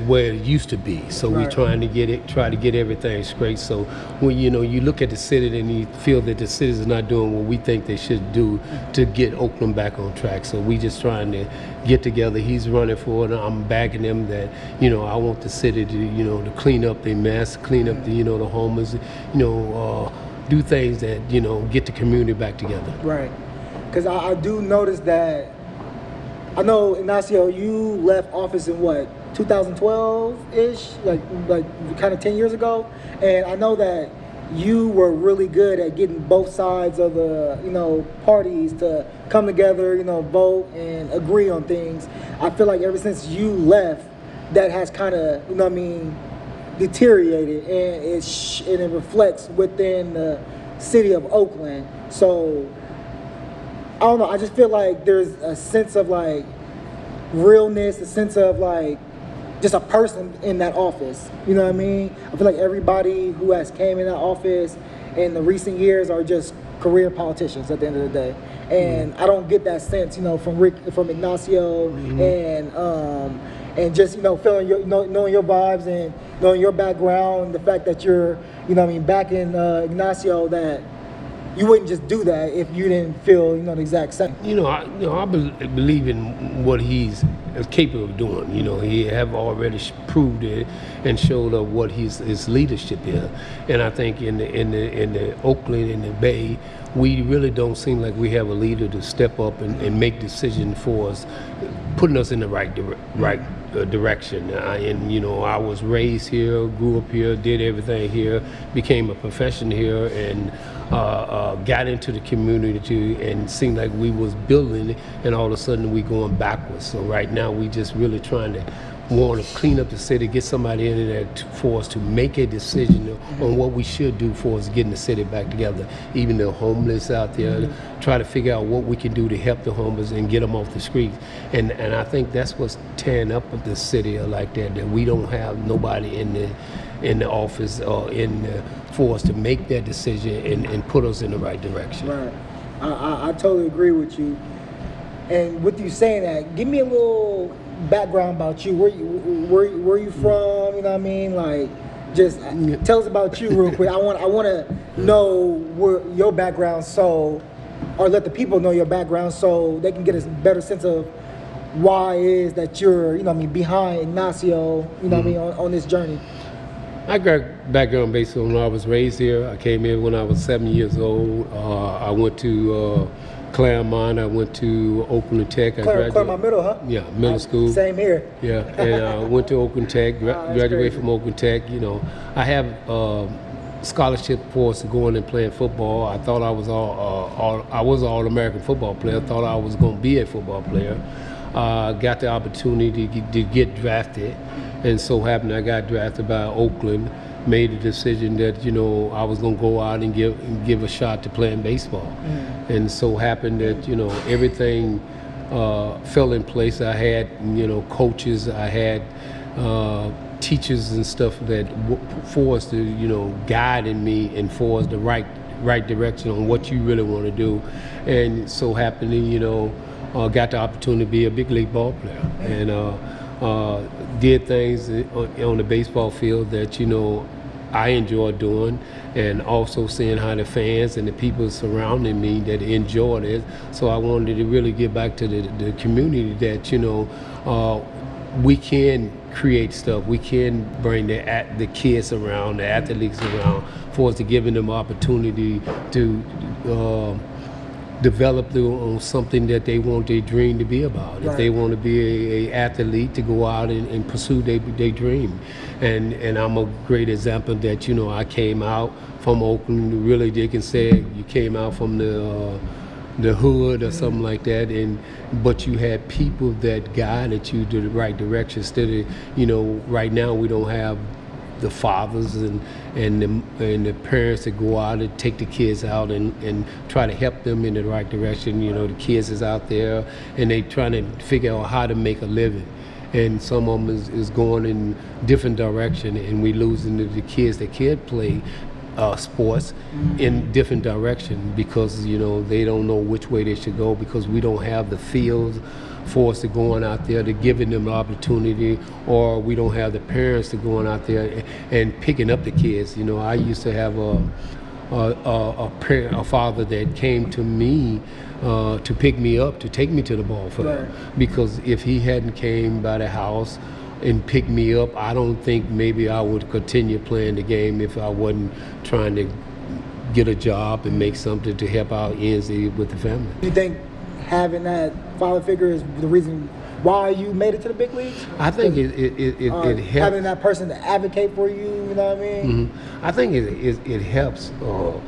where it used to be. So Right. we're try to get everything straight. So when you look at the city and you feel that the city is not doing what we think they should do to get Oakland back on track. So we just trying to get together. He's running for it. I'm backing him that, I want the city to, to clean up their mess, clean up the, the homeless, do things that, get the community back together. right? Because I do notice that. I know, Ignacio, you left office in what, 2012-ish, like kind of 10 years ago, and I know that you were really good at getting both sides of the parties to come together, vote and agree on things. I feel like ever since you left, that has kind of deteriorated, and it reflects within the city of Oakland. So I don't know, I just feel like there's a sense of like realness, a sense of like just a person in that office. You know what I mean? I feel like everybody who has came in that office in the recent years are just career politicians at the end of the day. And I don't get that sense, from Ignacio, and just feeling knowing your vibes and knowing your background, the fact that you're back in Ignacio, that you wouldn't just do that if you didn't feel the exact same. I believe in what he's capable of doing. He have already proved it and showed up what his leadership is. And I think in the Oakland, in the Bay, we really don't seem like we have a leader to step up and make decisions for us, putting us in the right direction. I was raised here, grew up here, did everything here, became a professional here, and got into the community, and seemed like we was building it, and all of a sudden we going backwards. So right now we just really trying to want to clean up the city, get somebody in there for us to make a decision on what we should do for us getting the city back together. Even the homeless out there, try to figure out what we can do to help the homeless and get them off the streets. And I think that's what's tearing up the city like that we don't have nobody in the office or for us to make that decision and put us in the right direction. Right. I totally agree with you. And with you saying that, give me a little background about you. Where you from? You know what I mean? Like, just tell us about you real quick. I want to know where your background, or let the people know your background, so they can get a better sense of why it is that you're behind Ignacio. On this journey. I got background based on when I was raised here. I came here when I was 7 years old. I went to Claremont. I went to Oakland Tech. Claremont Middle, huh? Yeah, middle school. Same here. Yeah, and went to Oakland Tech. Graduated from Oakland Tech. I have scholarship for us to go in and play football. I thought I was I was an All-American football player. Thought I was going to be a football player. Got the opportunity to get drafted, and so happened I got drafted by Oakland. Made a decision that I was going to go out and give a shot to playing baseball, and so happened that everything fell in place. I had coaches, I had teachers and stuff that for us to guiding me and for us the right direction on what you really want to do, and so happened to got the opportunity to be a big league ball player, and did things on the baseball field that I enjoy doing, and also seeing how the fans and the people surrounding me that enjoy it. So I wanted to really get back to the community that, we can create stuff. We can bring the kids around, the athletes around, for us to giving them opportunity to develop on something that they want their dream to be about. If they want to be a athlete, to go out and pursue their dream. And I'm a great example that, I came out from Oakland. Really, they can say you came out from the hood or something like that, but you had people that guided you to the right direction. Instead of, right now we don't have the fathers and the parents that go out and take the kids out and try to help them in the right direction. The kids is out there and they trying to figure out how to make a living. And some of them is going in different direction, and we losing the kids that can't play sports in different direction because they don't know which way they should go, because we don't have the fields for us to going out there to giving them the opportunity, or we don't have the parents to going out there and picking up the kids. I used to have a father that came to me to pick me up, to take me to the ball field, because if he hadn't came by the house and picked me up, I don't think maybe I would continue playing the game if I wasn't trying to get a job and make something to help out ends with the family. You think having that father figure is the reason why you made it to the big leagues? I think it helps. Having that person to advocate for you, you know what I mean? Mm-hmm. I think it helps of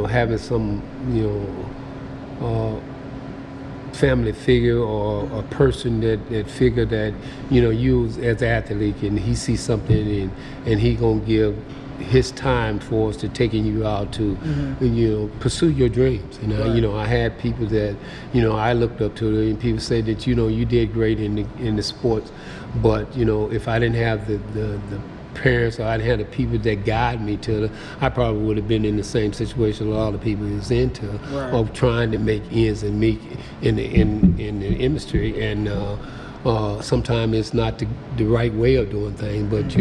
having some family figure or a person that figure that you as an athlete, and he sees something and he gonna give his time for us to taking you out to pursue your dreams. I had people that I looked up to, and people said that you did great in the sports, but if I didn't have the parents, or I didn't have the people that guide me to I probably would have been in the same situation a lot of people is into, of trying to make ends and meet in the industry, and sometimes it's not the right way of doing things, but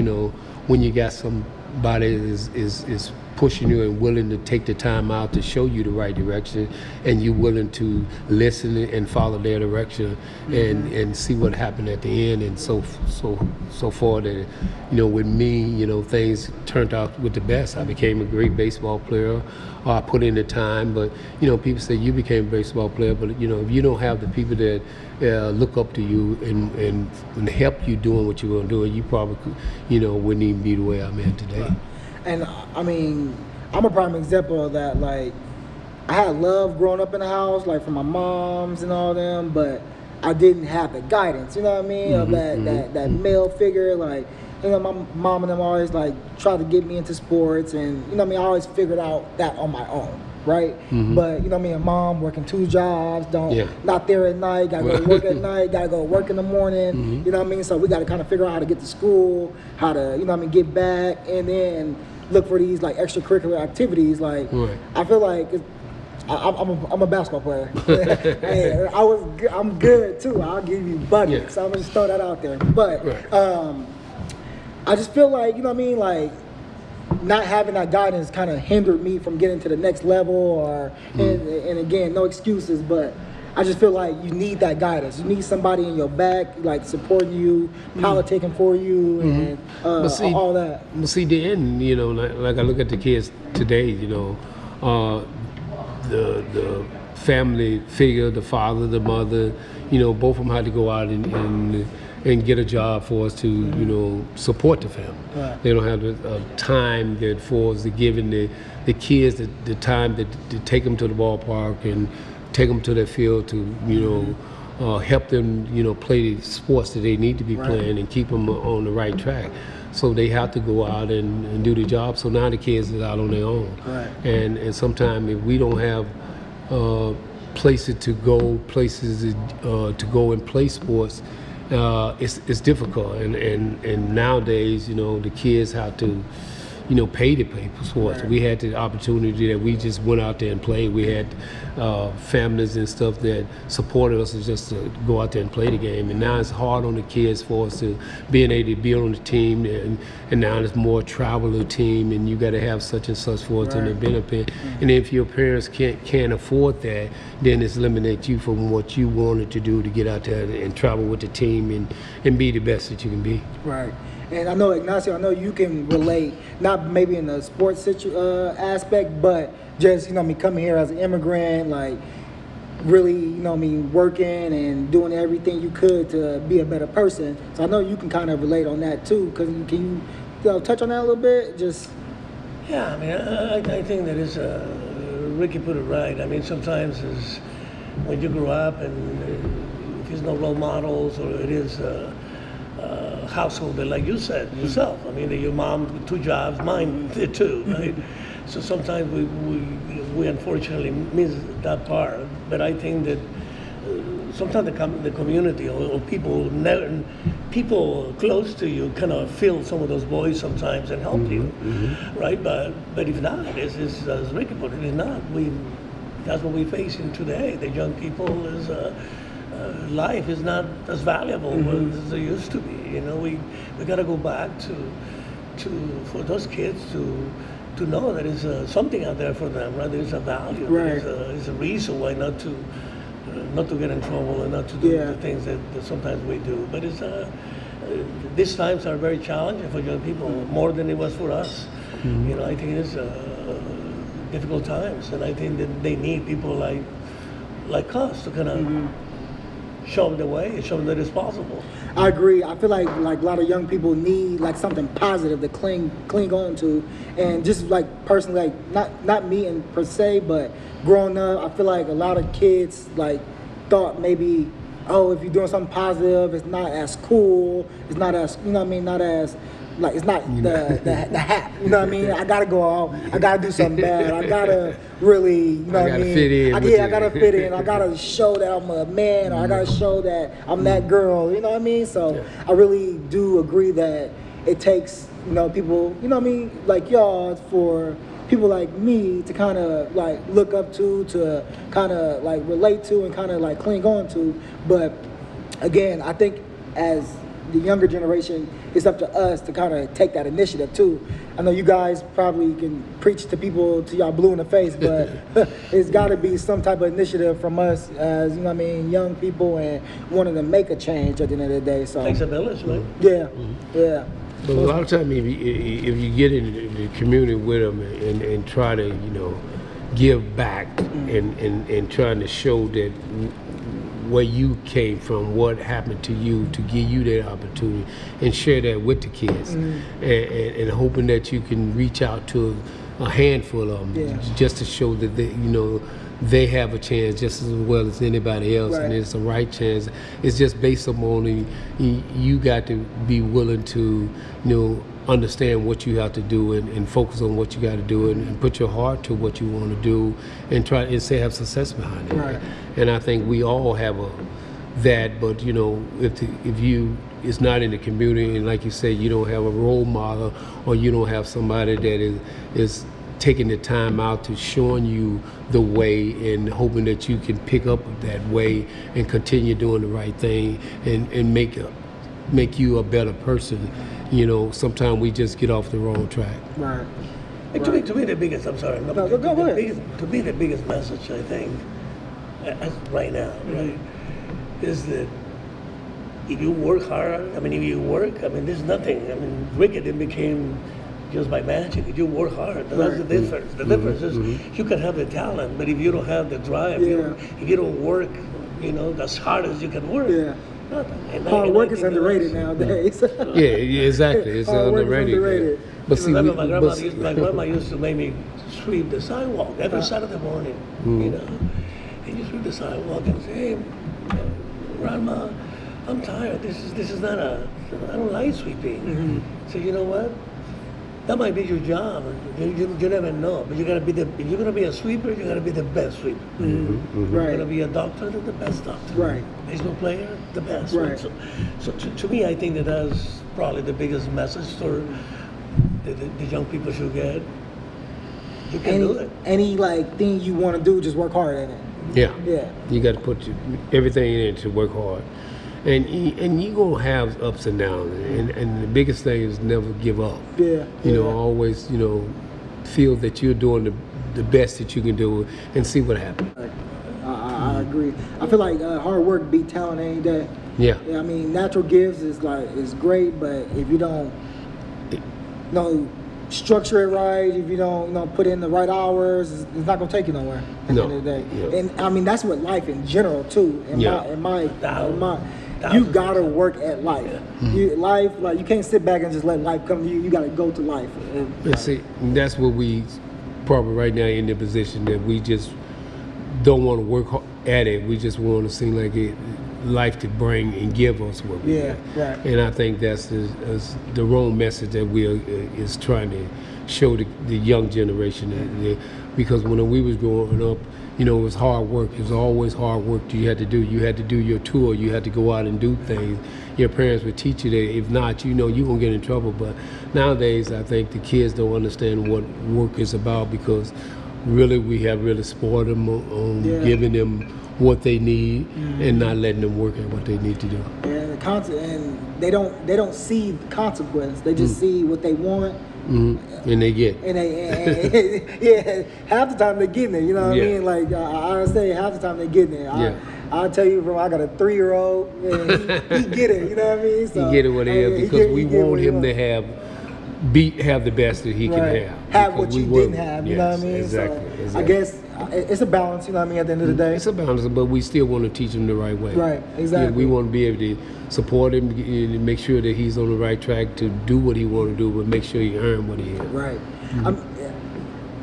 when you got somebody is pushing you and willing to take the time out to show you the right direction, and you willing to listen and follow their direction, and see what happened at the end, and so forth. And with me, things turned out with the best. I became a great baseball player. I put in the time, but people say you became a baseball player, but if you don't have the people that look up to you and help you doing what you're going to do, you probably wouldn't even be the way I'm at today. And I mean, I'm a prime example of that. Like, I had love growing up in the house, like from my moms and all them, but I didn't have the guidance, you know what I mean, of that male figure. Like, my mom and them always like tried to get me into sports, and I always figured out that on my own, right? But me and mom working 2 jobs, not there at night, gotta go to work at night, gotta go to work in the morning, you know what I mean? So we gotta kind of figure out how to get to school, how to get back, and then look for these like extracurricular activities. Like, I feel like I'm a basketball player. Hey, I'm good too. I'll give you buckets. So I'm gonna just throw that out there. But I just feel like like not having that guidance kind of hindered me from getting to the next level. Or and again, no excuses, but I just feel like you need that guidance. You need somebody in your back, like supporting you, politicking for you, and all that. But see, then like I look at the kids today, the family figure, the father, the mother, both of them had to go out and get a job for us to support the family. They don't have the time that for us to giving the kids the time to take them to the ballpark and take them to their field to help them play the sports that they need to be playing and keep them on the right track. So they have to go out and do the job. So now the kids is out on their own. And sometimes if we don't have places to go and play sports, it's difficult. And nowadays, the kids have to pay to play sports. Right. We had the opportunity that we just went out there and played. We had families and stuff that supported us just to go out there and play the game. And now it's hard on the kids for us to being able to be on the team, and now it's more travel team, and you got to have such and such for it to benefit. And if your parents can't afford that, then it's eliminate you from what you wanted to do to get out there and travel with the team and be the best that you can be. Right. And I know, Ignacio, I know you can relate, not maybe in the sports aspect, but just, coming here as an immigrant, like really, working and doing everything you could to be a better person. So I know you can kind of relate on that too. Can you touch on that a little bit? Just. Yeah, I mean, I think that is, Ricky put it right. I mean, sometimes is when you grow up and if there's no role models, or it is a household that, like you said yourself, I mean, your mom with 2 jobs, mine did too, right? So sometimes we unfortunately miss that part. But I think that sometimes the community or people close to you kind of fill some of those voids sometimes and help you, right? But if not, it's as Ricky put it, it's not. That's what we're facing today. The young people is life is not as valuable as it used to be. We got to go back to for those kids to know that there's something out there for them, right? There's a value. Right. There's a reason why not to get in trouble and not to do the things that sometimes we do. But these times are very challenging for young people, more than it was for us. I think it's difficult times, and I think that they need people like us to kind of show them the way and show them that it's possible. I agree. I feel like a lot of young people need like something positive to cling on to, and just like personally, like not me in per se, but growing up, I feel like a lot of kids like thought maybe, oh, if you're doing something positive, it's not as cool, it's not as not as like it's not the hat, I gotta go out, I gotta do something bad, I gotta really, I gotta fit in. I gotta fit in, I gotta show that I'm a man, or I gotta show that I'm that girl, So I really do agree that it takes, people, like y'all, for people like me to kind of like look up to kind of like relate to and kind of like cling on to. But again, I think as the younger generation, it's up to us to kind of take that initiative too. I know you guys probably can preach to people till y'all blue in the face, but it's got to be some type of initiative from us as young people and wanting to make a change at the end of the day. So Takes a village, right? yeah, yeah. But a lot of times, if you get in the community with them and try to, give back and trying to show that where you came from, what happened to you, to give you that opportunity and share that with the kids, and hoping that you can reach out to a handful of them just to show that they have a chance just as well as anybody else, and it's the right chance. It's just based upon you got to be willing to understand what you have to do and focus on what you got to do and put your heart to what you want to do and try and say have success behind it. Right. And I think we all have that, but if you it's not in the community, and like you say, you don't have a role model, or you don't have somebody that is taking the time out to showing you the way and hoping that you can pick up that way and continue doing the right thing and make you a better person. Sometimes we just get off the wrong track. Right. And to me, the biggest, I'm sorry, go ahead. To me, the biggest message, I think, right now, right, is that if you work hard, there's nothing. Ricky didn't became just by magic. If you work hard, that's the difference. The difference is you can have the talent, but if you don't have the drive, if you don't work, as hard as you can work, nothing. Hard work is underrated nowadays. Yeah, exactly. It's Hard work is underrated. But see, remember, my grandma used to make me sweep the sidewalk every Saturday morning. And you sweep the sidewalk and say, "Hey, Grandma, I'm tired. This is not I don't like sweeping." So you know what? That might be your job. You never know. But if you're gonna be a sweeper, you gotta be the best sweeper. You're gonna be a doctor, the best doctor. Right. Baseball player, the best. Right. So to me, I think that's probably the biggest message for the young people should get. You can do it. Any like thing you want to do, just work hard at it. Yeah. You got to put everything in it to work hard. And you're going to have ups and downs. And the biggest thing is never give up. Yeah. You know, always, feel that you're doing the best that you can do and see what happens. I agree. I feel like hard work beat talent any day. Yeah. I mean, natural gifts is great, but if you don't, structure it right, if you don't, put in the right hours, it's not gonna take you nowhere at the end of the day. Yeah. And I mean, that's what life in general too. In my, you gotta work at life. Life, like you can't sit back and just let life come to you. You gotta go to life. And see, that's what we probably right now in the position that we just don't want to work at it. We just want to seem like life to bring and give us what we get. Right. And I think that's the wrong message that we is trying to show the young generation. Because when we was growing up, it was hard work. It was always hard work you had to do. You had to do your tour. You had to go out and do things. Your parents would teach you that. If not, you're going to get in trouble. But nowadays, I think the kids don't understand what work is about because really we have really spoiled them on giving them what they need and not letting them work at what they need to do. And they don't see the consequence. They just see what they want. And they get. And half the time they're getting it. You know what I mean? Like I say, half the time they're getting it. I'll tell you, I got a 3-year-old, and he get it. You know what I mean? So, he get it what he has because we want him to have the best that he can have. Have what you didn't have. You know what I mean? Exactly. I guess it's a balance. You know what I mean? At the end of the day, it's a balance, but we still want to teach him the right way. Right. Exactly. We want to be able to support him and make sure that he's on the right track to do what he want to do, but make sure he earn what he has. Right.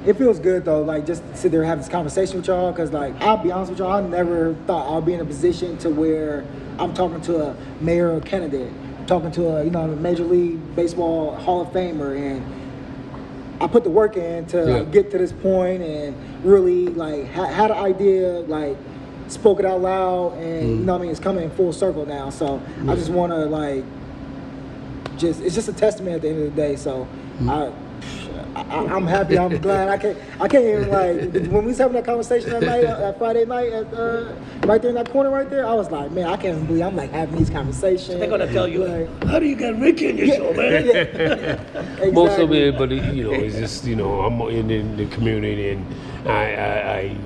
It feels good though, like just to sit there and have this conversation with y'all, because like I'll be honest with y'all, I never thought I'll be in a position to where I'm talking to a mayoral candidate, talking to a Major League Baseball Hall of Famer, and I put the work in to get to this point and really like had an idea, like spoke it out loud, and it's coming in full circle now. So I just want to it's just a testament at the end of the day. So I'm happy. I'm glad. I can't even when we was having that conversation that night, Friday night, right there in that corner right there. I was like, man, I can't even believe I'm having these conversations. They're gonna tell you, how do you get Ricky in your show, man? Exactly. Most of it, but it's just I'm in the community and I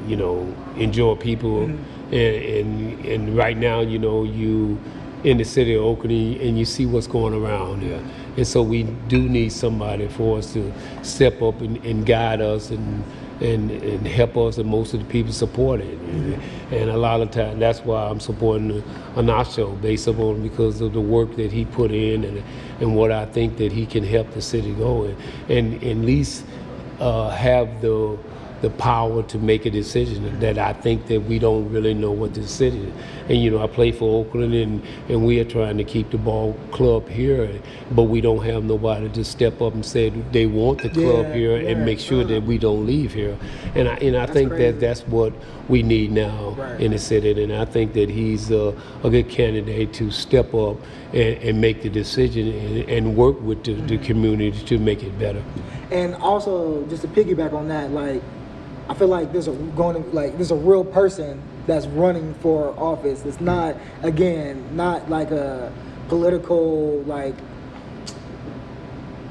enjoy people and right now you in the city of Oakland and you see what's going around here. And so we do need somebody for us to step up and guide us and help us, and most of the people support it. And a lot of times that's why I'm supporting Ignacio based upon because of the work that he put in and what I think that he can help the city go and at least have the power to make a decision that I think that we don't really know what the city is. And I play for Oakland and we are trying to keep the ball club here, but we don't have nobody to step up and say they want the club here and make sure that we don't leave here. And I think that's what we need now in the city, and I think that he's a good candidate to step up and make the decision and work with the community to make it better. And also, just to piggyback on that, I feel like there's a real person that's running for office. It's not like a political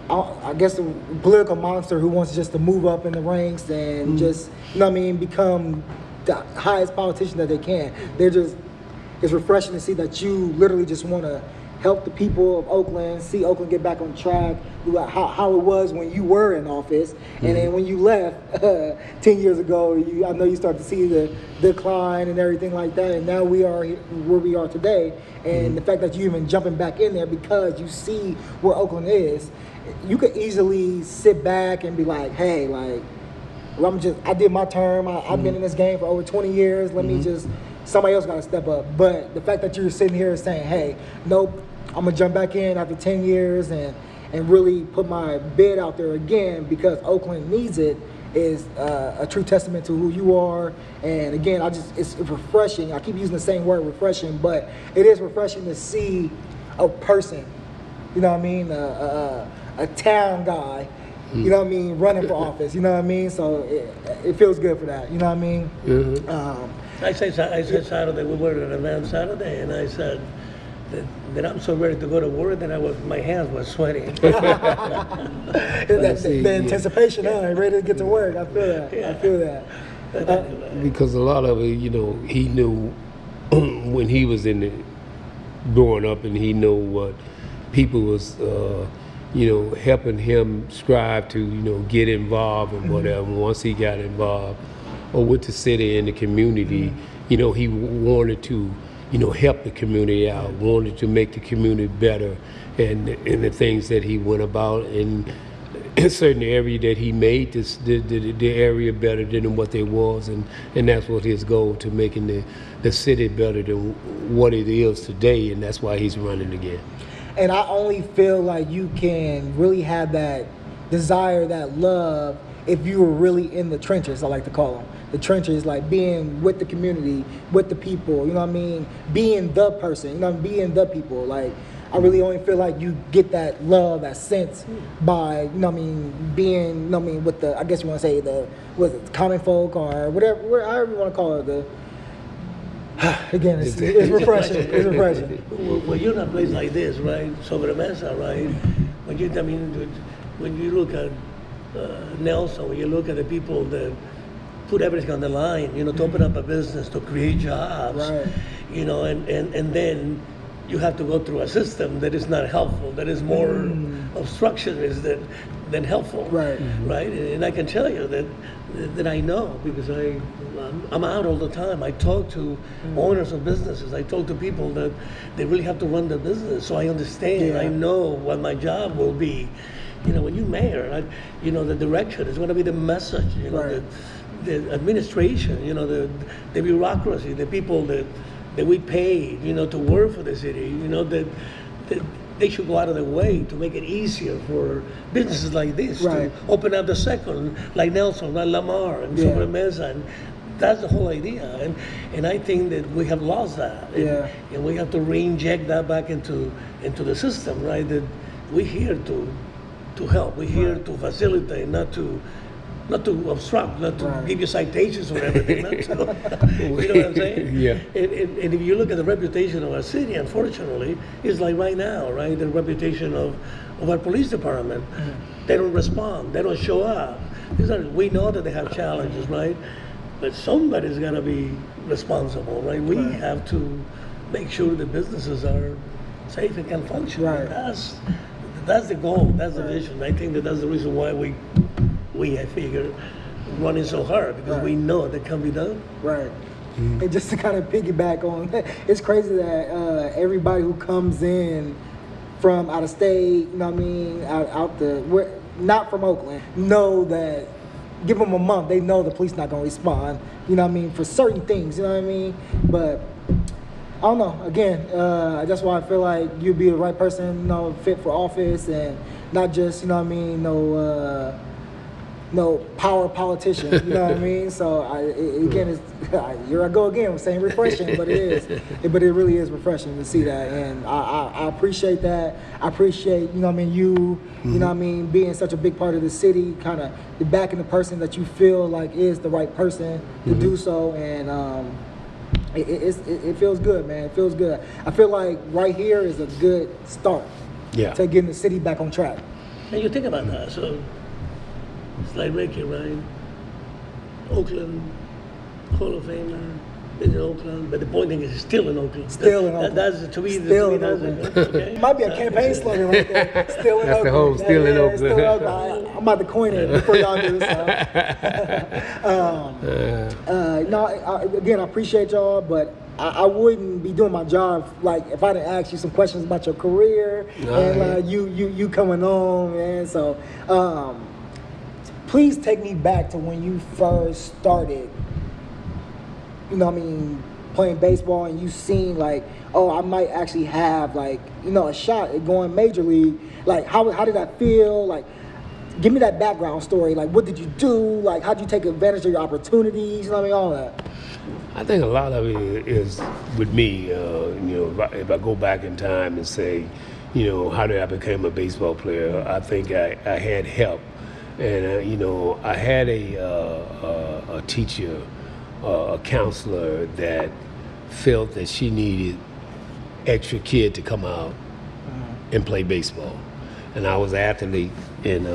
I guess the political monster who wants just to move up in the ranks and just become the highest politician that they can. It's refreshing to see that you literally just want to help the people of Oakland, see Oakland get back on track, how it was when you were in office, and then when you left 10 years ago, I know you started to see the decline and everything like that, and now we are where we are today, and the fact that you even jumping back in there because you see where Oakland is, you could easily sit back and be like, hey, I did my term, I've been in this game for over 20 years, somebody else got to step up. But the fact that you're sitting here saying, hey, nope, I'm going to jump back in after 10 years and really put my bid out there again because Oakland needs it is a true testament to who you are. And again, it's refreshing. I keep using the same word, refreshing, but it is refreshing to see a person, you know what I mean, a town guy, you know what I mean, running for office. You know what I mean? So it feels good for that. You know what I mean? I said Saturday, we were at an event Saturday, and I said that I'm so ready to go to work that my hands were sweating. The anticipation, ready to get to work. I feel that. I feel that. Because a lot of it, he knew when he was growing up, and he knew what people was, helping him strive to, get involved and whatever. Once he got involved, or with the city and the community, he wanted to, help the community out, wanted to make the community better, and the things that he went about, and in certain area that he made the area better than what it was, and that's what his goal, to making the city better than what it is today, and that's why he's running again. And I only feel like you can really have that desire, that love, if you were really in the trenches, I like to call them. The trenches, like being with the community, with the people, you know what I mean? Being the person, being the people. Like, I really only feel like you get that love, that sense by, being, with the, I guess you want to say common folk or whatever, however you want to call it. Again, it's refreshing. It's refreshing. When you're in a place like this, right, sobre mesa, right, when you look at Nelson, when you look at the people that put everything on the line, to open up a business, to create jobs, right. And then you have to go through a system that is not helpful, that is more obstructionist than helpful, right? Right, and I can tell you that I know, because I'm out all the time. I talk to owners of businesses. I talk to people that they really have to run their business. So I understand. Yeah. I know what my job will be. When you're mayor, the direction is going to be the message. Right. The administration, the bureaucracy, the people that we paid, to work for the city, that they should go out of their way to make it easier for businesses like this to open up the second, like Nelson, like Lamar, and Sobre Mesa, and that's the whole idea. And I think that we have lost that, and we have to re-inject that back into the system, right? That we're here to help, we're here to facilitate, not to obstruct, not to give you citations for everything. You know what I'm saying? Yeah. And if you look at the reputation of our city, unfortunately, it's like right now, right? The reputation of our police department. They don't respond. They don't show up. We know that they have challenges, right? But somebody's got to be responsible, right? We have to make sure the businesses are safe and can function. Right. That's the goal. That's the vision. I think that's the reason why I figure, running so hard, because we know that can be done. Right. And just to kind of piggyback on that, it's crazy that everybody who comes in from out of state, not from Oakland, know that, give them a month, they know the police not going to respond, for certain things, But I don't know. Again, that's why I feel like you'd be the right person, fit for office, and not just, no power politician, you know what I mean? So here I go again, saying refreshing, but it is. But it really is refreshing to see that, and I appreciate that. I appreciate, you, being such a big part of the city, kind of backing the person that you feel like is the right person to do so, and it feels good, man. It feels good. I feel like right here is a good start to getting the city back on track. And you think about that, so. It's like Ricky, right? Oakland, Hall of Famer, been in Oakland, but the point is he's still in Oakland. Still in Oakland. That's to me, still in that's Oakland. it. Okay? Might be a campaign slogan right there. Still in That's Oakland. the whole still in Oakland. Still in Oakland. I'm about to coin it before y'all do this. Again, I appreciate y'all, but I wouldn't be doing my job if I didn't ask you some questions about your career and you coming on, man. So. Please take me back to when you first started, playing baseball, and you seen I might actually have a shot at going major league. How did that feel? Give me that background story. What did you do? How did you take advantage of your opportunities? All that. I think a lot of it is with me. If I go back in time and say, how did I become a baseball player? I think I had help, and I had a teacher, a counselor that felt that she needed extra kid to come out and play baseball, and I was an athlete. And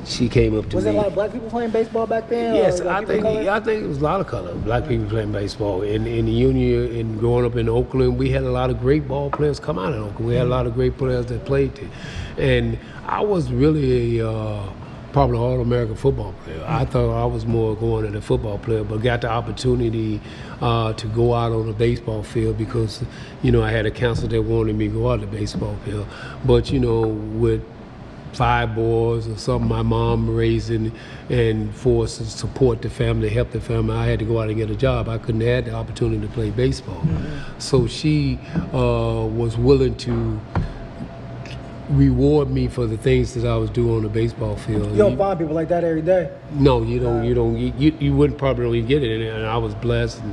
she came up to me. Was there a lot of black people playing baseball back then? Yes, or I think it was a lot of color. Black people playing baseball. In the union and growing up in Oakland, we had a lot of great ball players come out of Oakland. We had a lot of great players that played there. And I was really probably an All-American football player. I thought I was more going as a football player, but got the opportunity to go out on the baseball field because, I had a counselor that wanted me to go out on the baseball field. But, with 5 boys or something my mom raising and forced to support the family, help the family, I had to go out and get a job. I couldn't have the opportunity to play baseball. So she was willing to reward me for the things that I was doing on the baseball field. You don't find people like that every day. No, you don't. You wouldn't probably get it, and I was blessed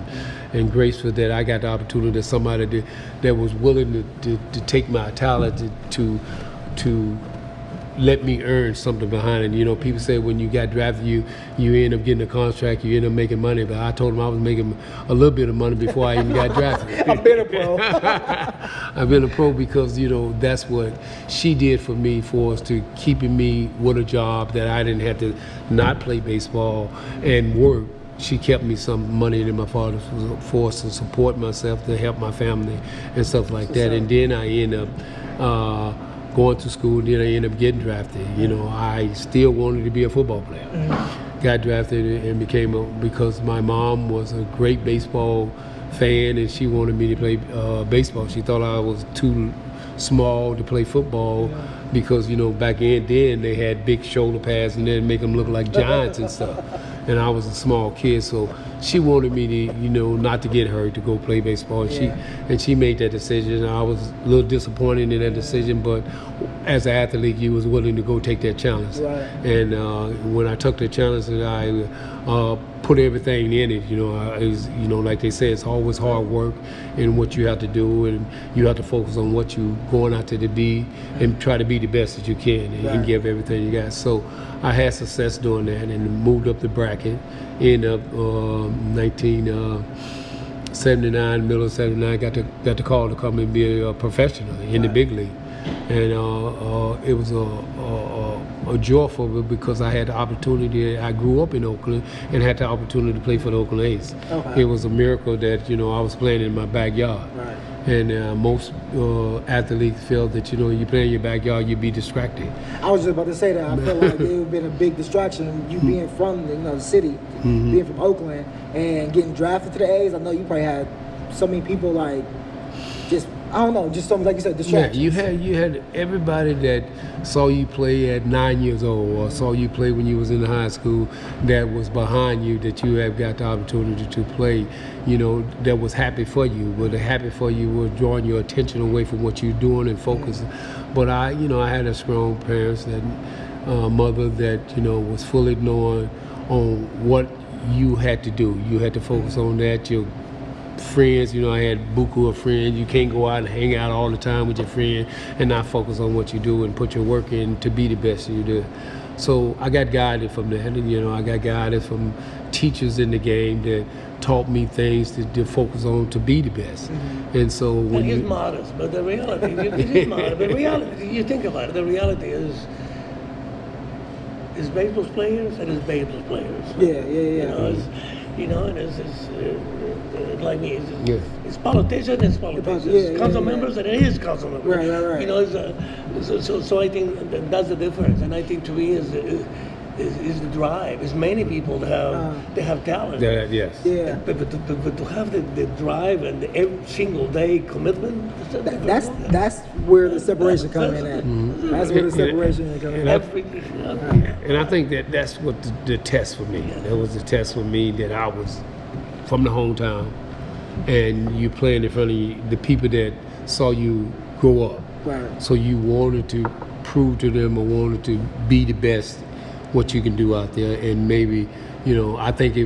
and grateful that I got the opportunity that somebody that was willing to take my talent to let me earn something behind it. People say when you got drafted, you end up getting a contract, you end up making money. But I told them I was making a little bit of money before I even got drafted. I've been a pro. I've been a pro because, that's what she did for me, for us to keeping me with a job that I didn't have to not play baseball and work. She kept me some money that my father was forced to support myself, to help my family and stuff like that. And then I end up going to school, then I ended up getting drafted. I still wanted to be a football player. Got drafted and because my mom was a great baseball fan and she wanted me to play baseball. She thought I was too small to play football because, back then they had big shoulder pads and they'd make them look like giants and stuff. And I was a small kid, so she wanted me to, not to get hurt, to go play baseball. And she made that decision. I was a little disappointed in that decision, but as an athlete, you was willing to go take that challenge. Right. And when I took the challenge, I put everything in it. Like they say, it's always hard work and what you have to do, and you have to focus on what you going out there to be and try to be the best that you can and give everything you got. So I had success doing that and moved up the bracket. Ended up 1979, middle of 79, got the call to come and be a professional in the big league. And it was a joy for me because I had the opportunity. I grew up in Oakland and had the opportunity to play for the Oakland A's. Okay. It was a miracle that I was playing in my backyard. Right. And most athletes feel that you play in your backyard, you be distracted. I was just about to say that. I feel like it would have been a big distraction, you being from the city, being from Oakland, and getting drafted to the A's. I know you probably had so many people just something like you said, distractions. Yeah, you had everybody that saw you play at 9 years old or saw you play when you was in high school that was behind you, that you have got the opportunity to play, that was happy for you. But the happy for you was drawing your attention away from what you're doing and focusing. But I had a strong parents, that mother that, was fully knowing on what you had to do. You had to focus on that. Your friends, I had buku of friends. You can't go out and hang out all the time with your friend and not focus on what you do and put your work in to be the best you do. So I got guided from that, and I got guided from teachers in the game that taught me things to focus on to be the best. And so when he's modest, but the reality, he's modest. The reality, you think about it, the reality is baseball players and it's baseball players. And it's like me, it's politicians, it's politicians. Council members, and it is council members. Right. So I think that's the difference, and I think to me is the drive. It's many people that have talent. Yes. Yeah. But to have the drive and the every single day commitment, that's where the separation comes in at. That's where the separation comes in at. And I think that's what the test for me. That was the test for me, that I was from the hometown, and you playing in front of the people that saw you grow up. Right. So you wanted to prove to them, or wanted to be the best what you can do out there. And maybe, I think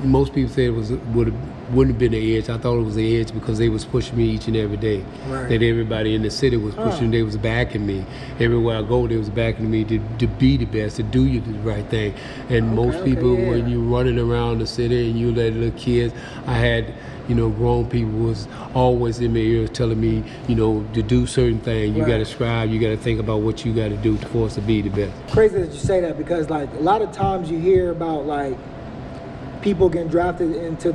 most people said wouldn't have been the edge. I thought it was the edge because they was pushing me each and every day. Right. That everybody in the city was pushing. They was backing me. Everywhere I go, they was backing me to be the best, to do the right thing. And most people, when you running around the city and you let little kids, I had, grown people was always in my ears telling me, to do certain things. You got to strive. You got to think about what you got to do for us to be the best. Crazy that you say that, because like a lot of times you hear about like people getting drafted into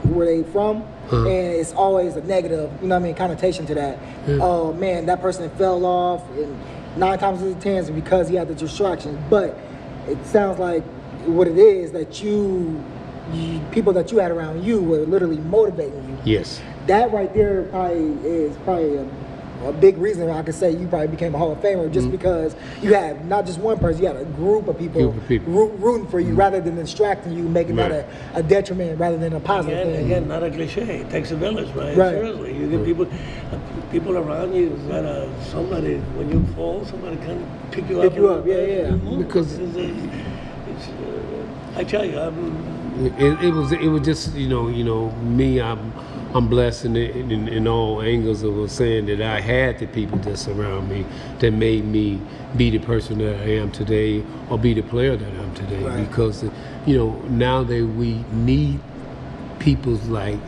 where they from, and it's always a negative, connotation to that. Oh man, that person fell off, and 9 times out of 10 is because he had the distraction. But it sounds like what it is that you people that you had around you were literally motivating you. Yes. That right there is a big reason I could say you probably became a Hall of Famer, just because you had not just one person, you had a group of people, rooting for you rather than distracting you, making that a detriment rather than a positive thing. Again, not a cliche. It takes a village, right? Seriously, you get people around you. Somebody, when you fall, somebody can pick you up. Because I tell you, it was just me. I'm blessed in all angles of saying that I had the people that surround me that made me be the person that I am today, or be the player that I am today. Right. Because now that we need people like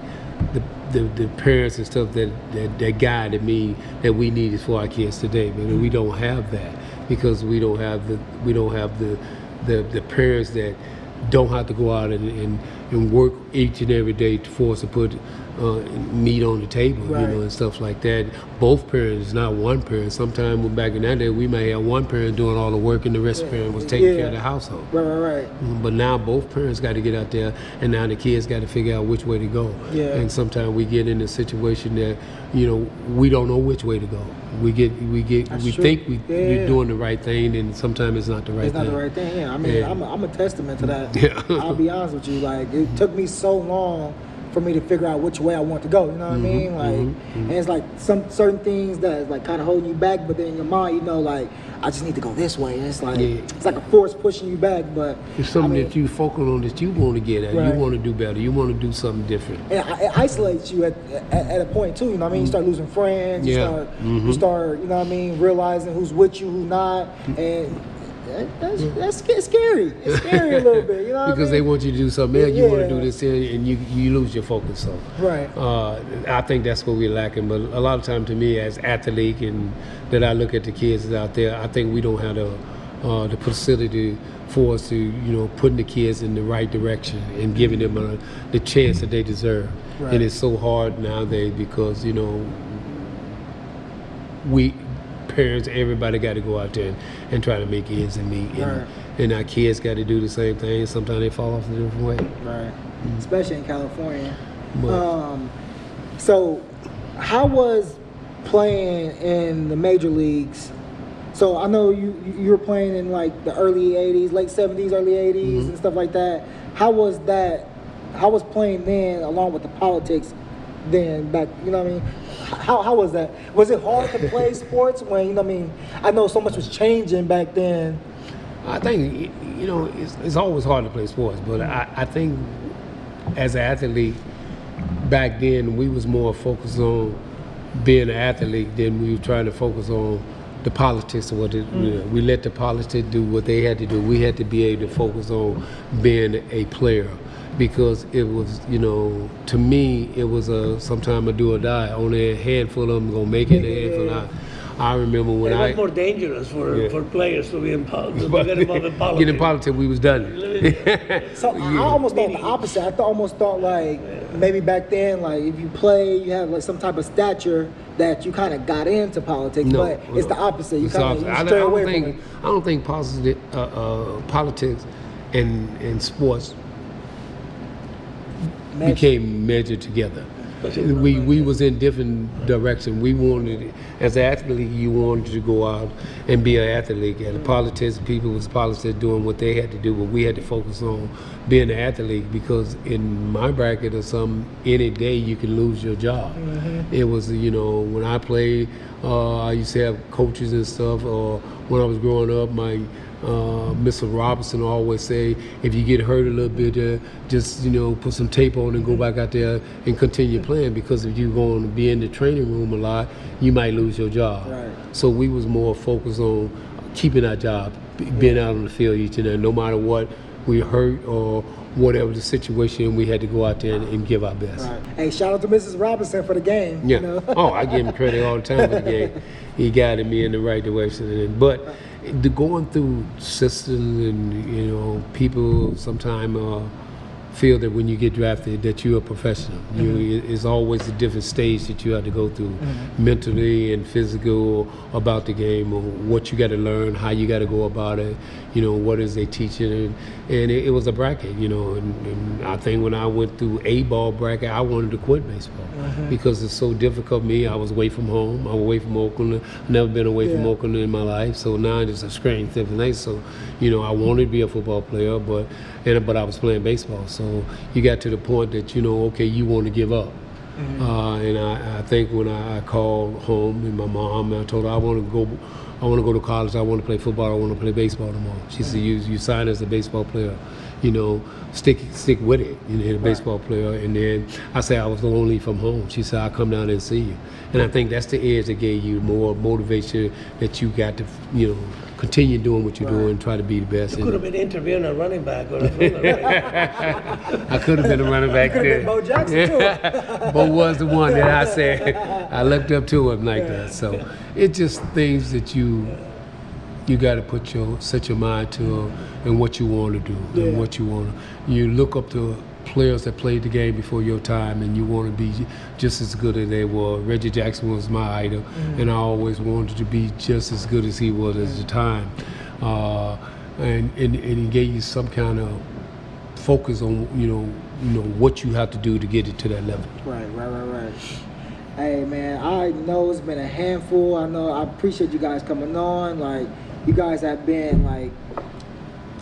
the parents and stuff that guided me, that we needed for our kids today, but we don't have that, because we don't have the parents that don't have to go out and work each and every day for us to put meat on the table, and stuff like that. Both parents, not one parent. Sometimes back in that day, we may have one parent doing all the work and the rest of the parent was taking care of the household. Right. But now both parents got to get out there, and now the kids got to figure out which way to go. And sometimes we get in a situation that we don't know which way to go. We think we're doing the right thing, and sometimes it's not the right thing. It's not the right thing. Yeah, I mean, I'm a testament to that. I'll be honest with you. Like, it took me so long for me to figure out which way I want to go. You know what I mean? Like, and it's like some certain things that is like kind of holding you back, but then in your mind, like, I just need to go this way. And it's like it's like a force pushing you back. But it's something that you focus on, that you want to get at. You want to do better. You want to do something different. And it isolates you at a point too. You know what I mean? You start losing friends. You start realizing who's with you, who's not, and that's scary. It's scary a little bit, because they want you to do something else. You want to do this here, and you lose your focus. So I think that's what we're lacking. But a lot of time, to me, as athlete, and that I look at the kids out there, I think we don't have the facility for us to putting the kids in the right direction and giving them the chance that they deserve. And it's so hard nowadays because parents, everybody got to go out there and try to make ends and meet, and our kids got to do the same thing. Sometimes they fall off a different way, especially in California. So how was playing in the major leagues? So I know you were playing in like the early 80s, late 70s, early 80s and stuff like that. How was that? How was playing then along with the politics then back, what I mean? How was that? Was it hard to play sports when, I know so much was changing back then. I think, it's always hard to play sports, but I think as an athlete back then, we was more focused on being an athlete than we were trying to focus on the politics of what it, we let the politics do what they had to do. We had to be able to focus on being a player. Because it was, to me, it was sometime a do or die. Only a handful of them gonna make it. A handful not. I remember when it was more dangerous for players to be involved in politics. Get in politics, we was done. So I almost thought the opposite. I almost thought like maybe back then, like if you play, you have like some type of stature that you kind of got into politics. But it's the opposite. You kind of stray away from it. I don't think politics and sports became measured together. We was in different directions. We wanted, as an athlete, you wanted to go out and be an athlete. And politics, people was politics doing what they had to do, but we had to focus on being an athlete, because in my bracket or something, any day you can lose your job. It was, when I played, I used to have coaches and stuff, or when I was growing up, my Mr. Robinson always say, if you get hurt a little bit, just put some tape on and go back out there and continue playing, because if you're going to be in the training room a lot, you might lose your job. Right. So we was more focused on keeping our job, being out on the field each and every, no matter what we hurt or whatever the situation, we had to go out there and give our best. Right. Hey, shout out to Mrs. Robinson for the game. Yeah. Oh, I give him credit all the time for the game. He guided me in the right direction. But the going through systems and people sometimes feel that when you get drafted that you're a professional. It's always a different stage that you have to go through, mentally and physical, about the game, or what you got to learn, how you got to go about it, what is they teaching, and it was a bracket, and I think when I went through A-ball bracket, I wanted to quit baseball because it's so difficult. I was away from home, I was away from Oakland, never been away from Oakland in my life, so now it's a strange different thing. So, I wanted to be a football player, but I was playing baseball, so you got to the point that okay, you want to give up. And I think when I called home and my mom, I told her I want to go to college, I want to play football, I want to play baseball tomorrow. She said, you signed as a baseball player, stick with it, a baseball player. And then I said I was lonely from home. She said, I'll come down and see you. And I think that's the edge that gave you more motivation, that you got to continue doing what you're doing, try to be the best. You could have been interviewing a running back or a fielder. I could have been a running back Could have there. been Bo Jackson too. Bo was the one that I said I looked up to him like that. So it's just things that you got to set your mind to, and what you want to do, and what you look up to players that played the game before your time, and you want to be just as good as they were. Reggie Jackson was my idol, and I always wanted to be just as good as he was at the time. And he gave you some kind of focus on what you have to do to get it to that level. Right. Hey man, I know it's been a handful. I appreciate you guys coming on. Like, you guys have been like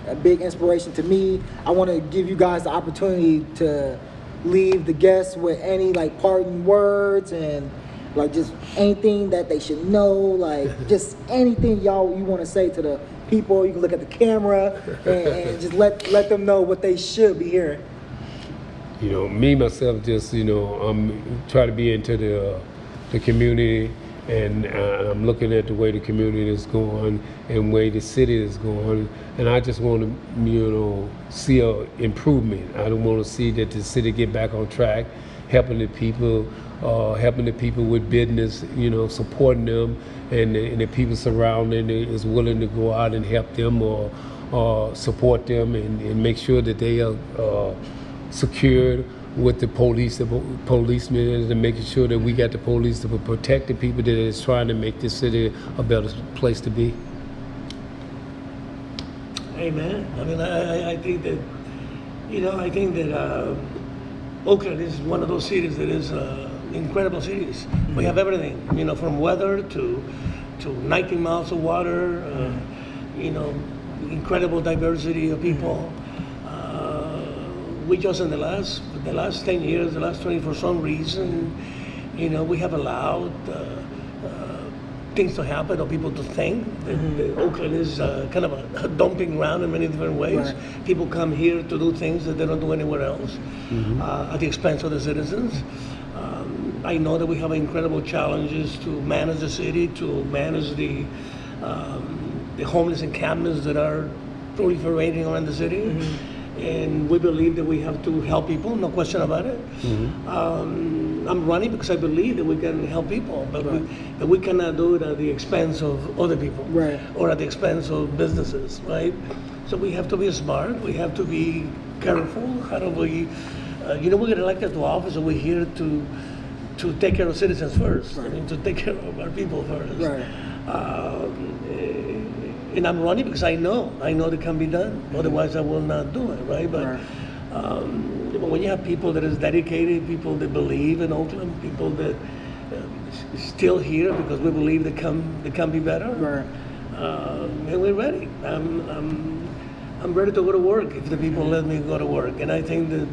a big inspiration to me. I want to give you guys the opportunity to leave the guests with any like parting words, and like just anything that they should know, like just anything you want to say to the people. You can look at the camera and just let them know what they should be hearing. Me myself, just I'm trying to be into the community, and I'm looking at the way the community is going and way the city is going, and I just want to see a improvement. I don't want to see that the city get back on track, helping the people with business, supporting them, and the people surrounding it is willing to go out and help them or support them, and make sure that they are secured with the policemen, and making sure that we got the police to protect the people that is trying to make this city a better place to be. Amen. I mean, I think that Oakland is one of those cities that is incredible cities. We have everything, from weather to 19 miles of water, incredible diversity of people. We just in the last 10 years, the last 20, for some reason, we have allowed things to happen, or people to think that Oakland is kind of a dumping ground in many different ways. Right. People come here to do things that they don't do anywhere else, at the expense of the citizens. I know that we have incredible challenges to manage the city, to manage the homeless encampments that are proliferating around the city. And we believe that we have to help people, no question about it. I'm running because I believe that we can help people, but we cannot do it at the expense of other people, or at the expense of businesses, right? So we have to be smart. We have to be careful. How do we, we get elected to office, and we're here to take care of citizens first. I mean, to take care of our people first. And I'm running because I know that can be done. Otherwise, I will not do it, right? But when you have people that is dedicated, people that believe in Oakland, people that still here because we believe they can be better, and we're ready. I'm ready to go to work if the people let me go to work. And I think that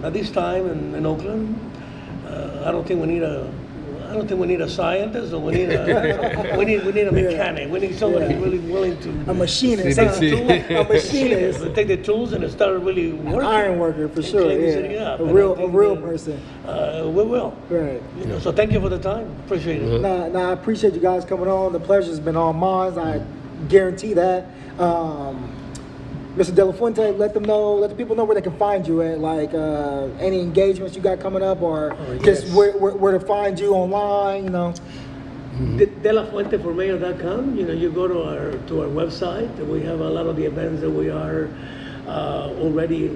at this time in Oakland, I don't think we need I don't think we need a scientist, or we need a we need a mechanic. We need somebody really willing to A machinist, See, huh? see. A machinist. take the tools and start really working. Iron worker for and sure. clean the Yeah, city up. a And I real think person. We will. Right. You know, so thank you for the time. Appreciate it. Nah, I appreciate you guys coming on. The pleasure's been all mine. I guarantee that. Mr. De La Fuente, let the people know where they can find you at, like any engagements you got coming up, or just where to find you online, you know. DelaFuenteformayor.com. You know, you go to our website. We have a lot of the events that we are already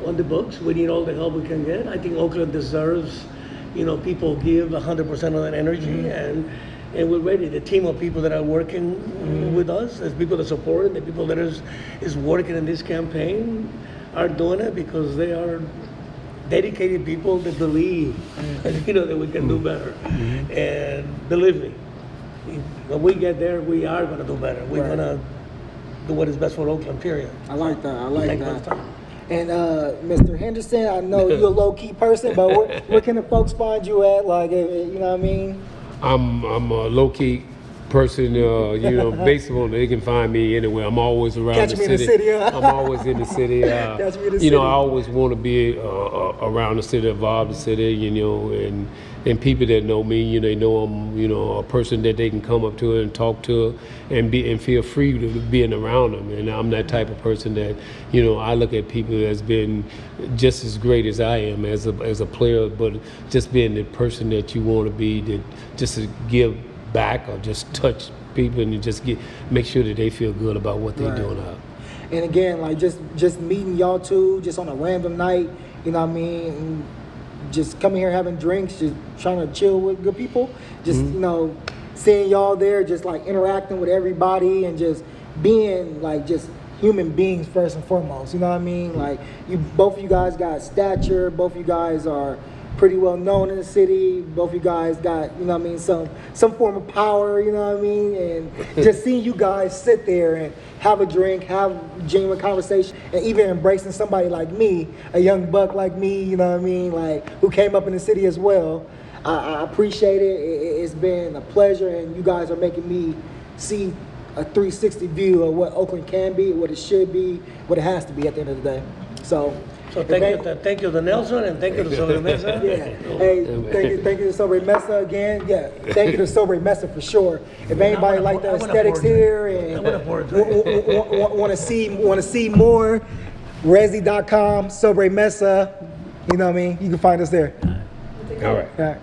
on the books. We need all the help we can get. I think Oakland deserves, you know, people give 100% of that energy, and we're ready. The team of people that are working with us, as people that support it, the people that is working in this campaign are doing it because they are dedicated people that believe, you know, that we can do better. And believe me, when we get there, we are going to do better. We're going to do what is best for Oakland, period. I like that. I like Thank you for that. the time. And Mr. Henderson, I know you're a low-key person, but where can the folks find you at? Like, you know what I mean? I'm a low key person, you know, based on they can find me anywhere. I'm always around Catch the me in the city. city, huh? I'm always in the city. Catch me in the you know, city. I always want to be around the city, involved in the city, you know, and people that know me, you know, they know I'm, you know, a person that they can come up to and talk to and feel free to being around them. And I'm that type of person that, you know, I look at people as being just as great as I am as a player, but just being the person that you want to be, that just to give back or just touch people and just make sure that they feel good about what they're doing out. And again, like just meeting y'all two, just on a random night, you know what I mean? And just coming here having drinks, just trying to chill with good people. Just, you know, seeing y'all there, just like interacting with everybody and just being like just human beings first and foremost. You know what I mean? Like both of you guys got stature, both of you guys are pretty well known in the city. Both of you guys got, you know what I mean, some form of power, you know what I mean? And just seeing you guys sit there and have a drink, have genuine conversation, and even embracing somebody like me, a young buck like me, you know what I mean, like who came up in the city as well. I appreciate it. It's been a pleasure, and you guys are making me see a 360 view of what Oakland can be, what it should be, what it has to be at the end of the day. So thank you to Nelson, and thank you to Sobremesa. yeah. Hey, thank you to Sobre Mesa again. Yeah, thank you to Sobre Mesa for sure. If anybody like the aesthetics here and want to see more, Resi.com, Sobre Mesa. You know what I mean? You can find us there. All right. All right.